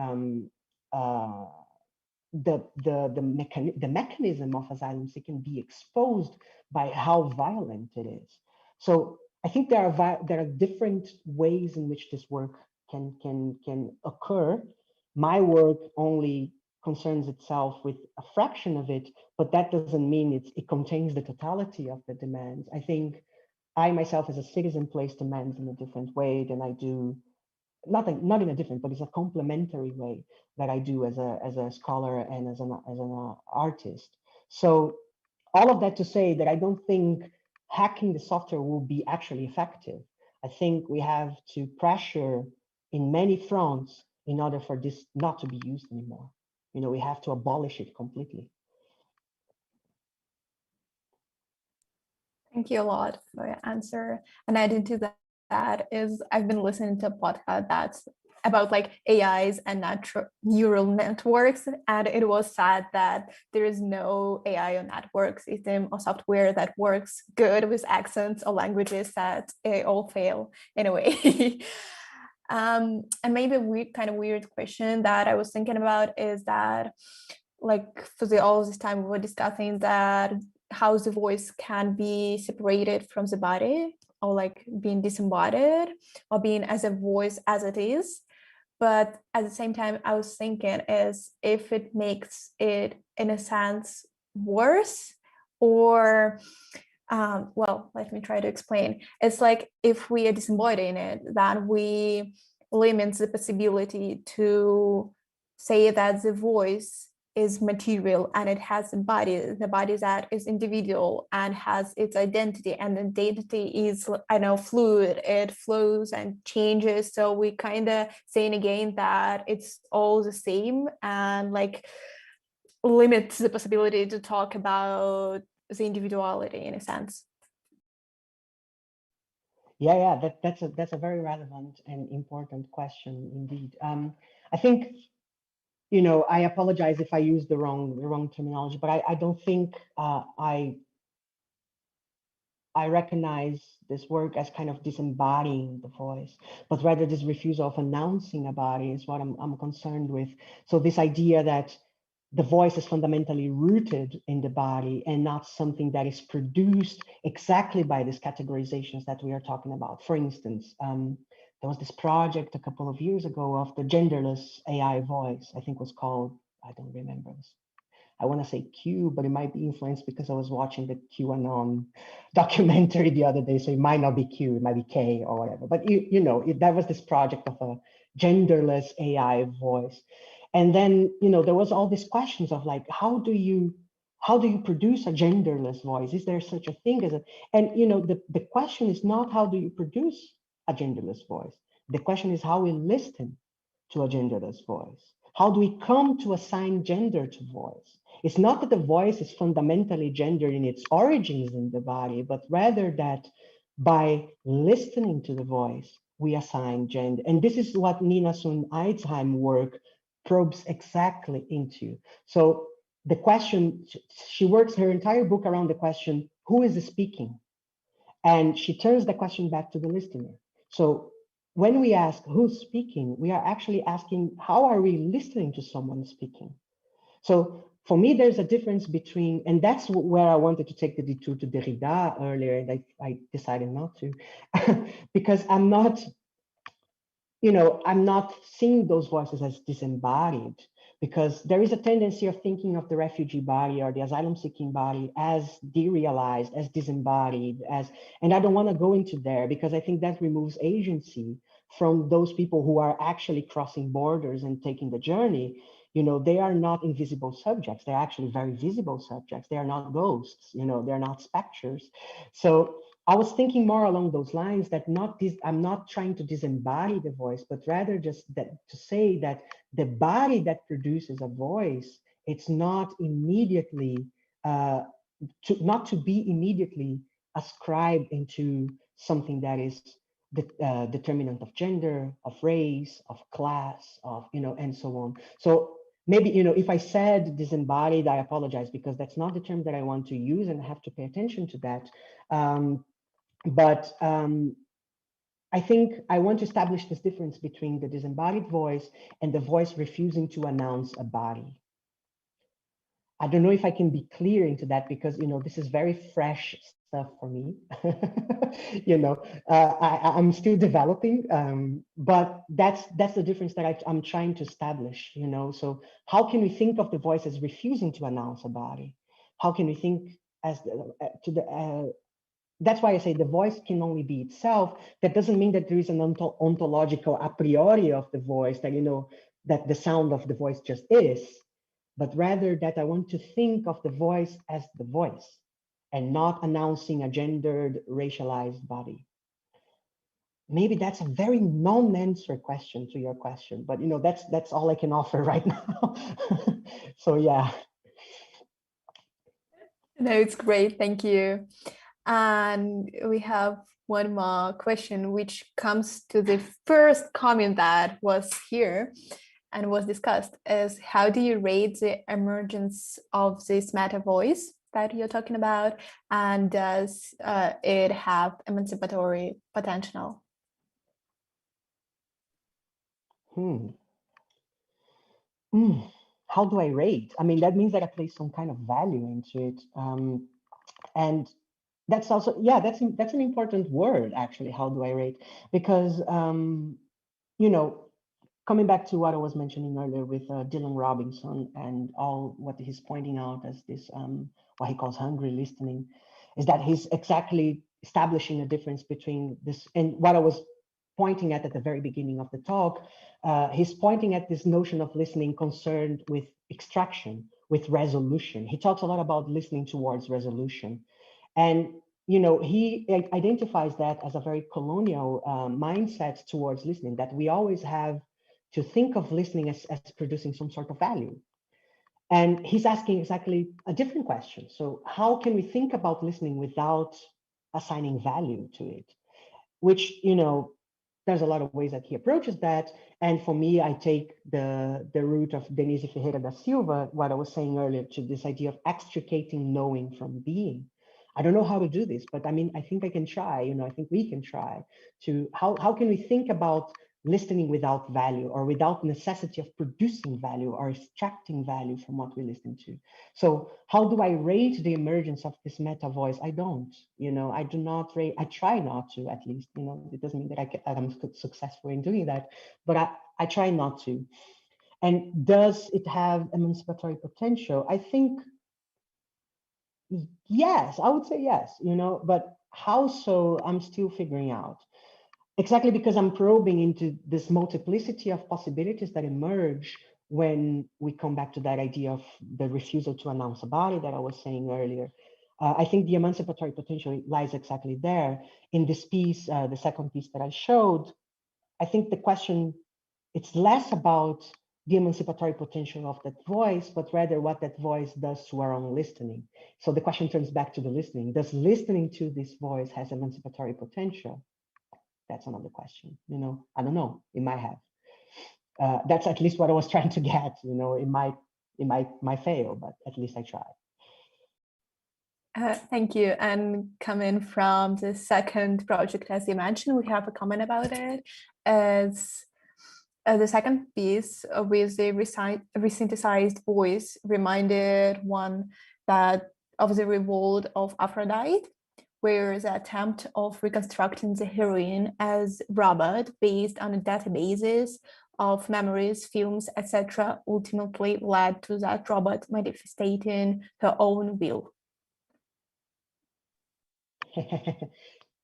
the mechanism of asylum seeking be exposed by how violent it is. So I think there are different ways in which this work can occur. My work only concerns itself with a fraction of it, but that doesn't mean it contains the totality of the demands. I think I myself as a citizen place demands in a different way than I do, not in a different, but it's a complementary way that I do as a scholar and as an artist. So all of that to say that I don't think hacking the software will be actually effective. I think we have to pressure in many fronts in order for this not to be used anymore. We have to abolish it completely. Thank you a lot for your answer. And adding to that is, I've been listening to a podcast that's about like AIs and neural networks, and it was said that there is no AI or network system or software that works good with accents or languages, that they all fail in a way. And maybe a kind of weird question that I was thinking about is that, like, for all this time we were discussing that how the voice can be separated from the body, or like being disembodied, or being as a voice as it is. But at the same time, I was thinking is if it makes it, in a sense, worse, or Well, let me try to explain. It's like if we are disembodying it, then we limit the possibility to say that the voice is material and it has a body, the body that is individual and has its identity, and the identity is, I know, fluid, it flows and changes. So we kind of saying again that it's all the same, and like limits the possibility to talk about the individuality in a sense. Yeah, that's a very relevant and important question indeed. I think, I apologize if I use the wrong terminology, but I don't think I recognize this work as kind of disembodying the voice, but rather this refusal of announcing a body is what I'm concerned with. So this idea that the voice is fundamentally rooted in the body and not something that is produced exactly by these categorizations that we are talking about. For instance, there was this project a couple of years ago of the genderless AI voice, I think was called, I don't remember, I want to say Q, but it might be influenced because I was watching the QAnon documentary the other day. So it might not be Q, it might be K or whatever. But that was this project of a genderless AI voice. And then, there was all these questions of like, how do you produce a genderless voice? Is there such a thing as a, and the question is not how do you produce a genderless voice? The question is how we listen to a genderless voice. How do we come to assign gender to voice? It's not that the voice is fundamentally gendered in its origins in the body, but rather that by listening to the voice, we assign gender. And this is what Nina Sun Eidsheim work probes exactly into. So the question, she works her entire book around the question, who is speaking? And she turns the question back to the listener. So when we ask who's speaking, we are actually asking, how are we listening to someone speaking? So for me, there's a difference between, and that's where I wanted to take the detour to Derrida earlier, and I decided not to, because I'm not seeing those voices as disembodied, because there is a tendency of thinking of the refugee body or the asylum seeking body as derealized, as disembodied, and I don't want to go into there because I think that removes agency from those people who are actually crossing borders and taking the journey. They are not invisible subjects. They're actually very visible subjects. They are not ghosts, they're not specters. So I was thinking more along those lines that I'm not trying to disembody the voice, but rather just that to say that the body that produces a voice, it's not immediately, not to be immediately ascribed into something that is the determinant of gender, of race, of class, of, and so on. So maybe, if I said disembodied, I apologize because that's not the term that I want to use and I have to pay attention to that. But I think I want to establish this difference between the disembodied voice and the voice refusing to announce a body. I don't know if I can be clear into that because, this is very fresh stuff for me. I'm still developing, but that's the difference that I'm trying to establish, So how can we think of the voice as refusing to announce a body? How can we think as that's why I say the voice can only be itself. That doesn't mean that there is an ontological a priori of the voice that, that the sound of the voice just is, but rather that I want to think of the voice as the voice and not announcing a gendered, racialized body. Maybe that's a very non-answer question to your question, but that's all I can offer right now. So yeah. No, it's great. Thank you. And we have one more question, which comes to the first comment that was here and was discussed, is how do you rate the emergence of this meta voice that you're talking about? And does it have emancipatory potential? How do I rate? I mean, that means that I place some kind of value into it. And that's also, yeah, that's an important word, actually. How do I rate? Because, coming back to what I was mentioning earlier with Dylan Robinson and all what he's pointing out as this, what he calls hungry listening. is that he's exactly establishing a difference between this and what I was pointing at the very beginning of the talk. He's pointing at this notion of listening concerned with extraction, with resolution. He talks a lot about listening towards resolution. And he identifies that as a very colonial mindset towards listening, that we always have to think of listening as producing some sort of value. And he's asking exactly a different question. So how can we think about listening without assigning value to it? Which, there's a lot of ways that he approaches that. And for me, I take the route of Denise Ferreira da Silva, what I was saying earlier, to this idea of extricating knowing from being. I don't know how to do this, but I mean, I think I can try, I think we can try to, how can we think about listening without value or without necessity of producing value or extracting value from what we listen to? So how do I rate the emergence of this meta voice? I don't, I do not rate, I try not to, at least, it doesn't mean that I'm successful in doing that, but I try not to. And does it have emancipatory potential? I think, yes, I would say yes, but how so, I'm still figuring out. Exactly because I'm probing into this multiplicity of possibilities that emerge when we come back to that idea of the refusal to announce a body that I was saying earlier. I think the emancipatory potential lies exactly there. In this piece, the second piece that I showed, I think the question, it's less about the emancipatory potential of that voice, but rather what that voice does to our own listening. So the question turns back to the listening. Does listening to this voice has emancipatory potential? That's another question, I don't know, it might have. That's at least what I was trying to get, it might fail, but at least I tried. Thank you. And coming from the second project, as you mentioned, we have a comment about it. As the second piece with the resynthesized voice reminded one that of the revolt of Aphrodite, where the attempt of reconstructing the heroine as robot based on a databases of memories, films, etc., ultimately led to that robot manifesting her own will.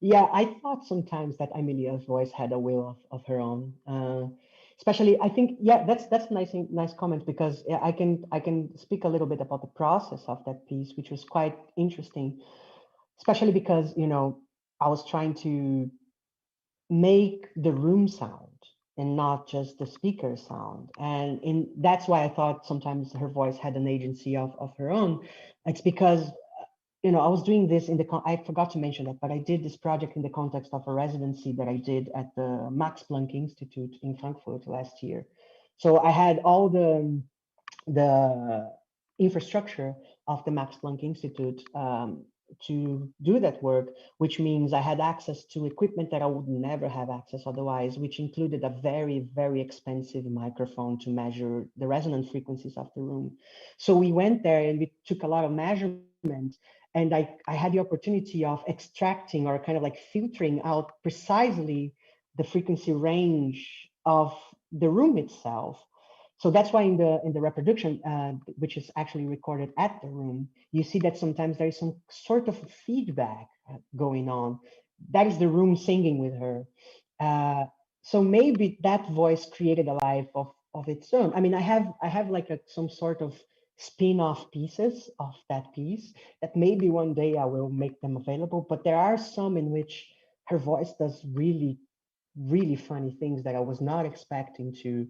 Yeah, I thought sometimes that Amelia's voice had a will of her own. Especially, I think, yeah, that's a nice comment, because I can speak a little bit about the process of that piece, which was quite interesting. Especially because, I was trying to make the room sound and not just the speaker sound. And that's why I thought sometimes her voice had an agency of her own. It's because, I was doing this I forgot to mention that, but I did this project in the context of a residency that I did at the Max Planck Institute in Frankfurt last year. So I had all the infrastructure of the Max Planck Institute to do that work, which means I had access to equipment that I would never have access otherwise, which included a very, very expensive microphone to measure the resonant frequencies of the room. So we went there and we took a lot of measurements, and I had the opportunity of extracting or kind of like filtering out precisely the frequency range of the room itself. So that's why in the reproduction, which is actually recorded at the room, you see that sometimes there is some sort of feedback going on. That is the room singing with her. So maybe that voice created a life of its own. I mean, I have like some sort of spin-off pieces of that piece that maybe one day I will make them available. But there are some in which her voice does really, really funny things that I was not expecting to.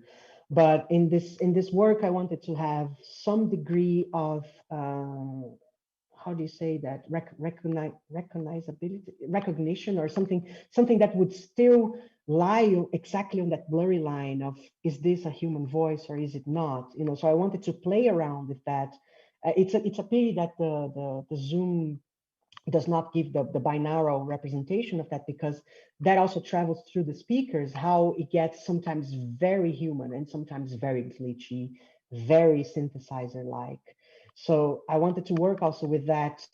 But in this work, I wanted to have some degree of how do you say that, recognizability, recognition, or something that would still lie exactly on that blurry line of, is this a human voice or is it not? So I wanted to play around with that. It's a pity that the Zoom does not give the binaural representation of that, because that also travels through the speakers, how it gets sometimes very human and sometimes very glitchy, very synthesizer-like. So I wanted to work also with that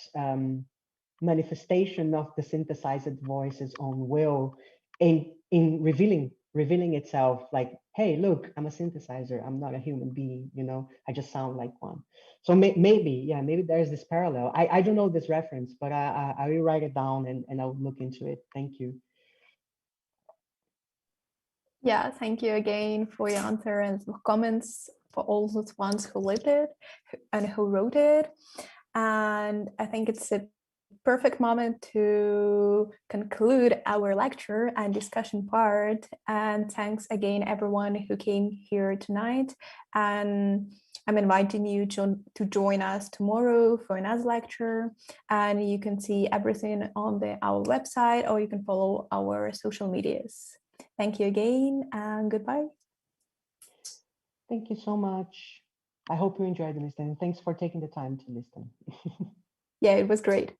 manifestation of the synthesized voice's own will in revealing itself, like hey, look, I'm a synthesizer. I'm not a human being, you know, I just sound like one. So maybe, yeah, maybe there's this parallel. I don't know this reference, but I will write it down and I'll look into it. Thank you. Yeah, thank you again for your answer and comments for all those ones who lived it and who wrote it. And I think it's a perfect moment to conclude our lecture and discussion part. And thanks again, everyone who came here tonight. And I'm inviting you to join us tomorrow for another lecture. And you can see everything on our website, or you can follow our social medias. Thank you again, and goodbye. Thank you so much. I hope you enjoyed listening. Thanks for taking the time to listen. Yeah, it was great.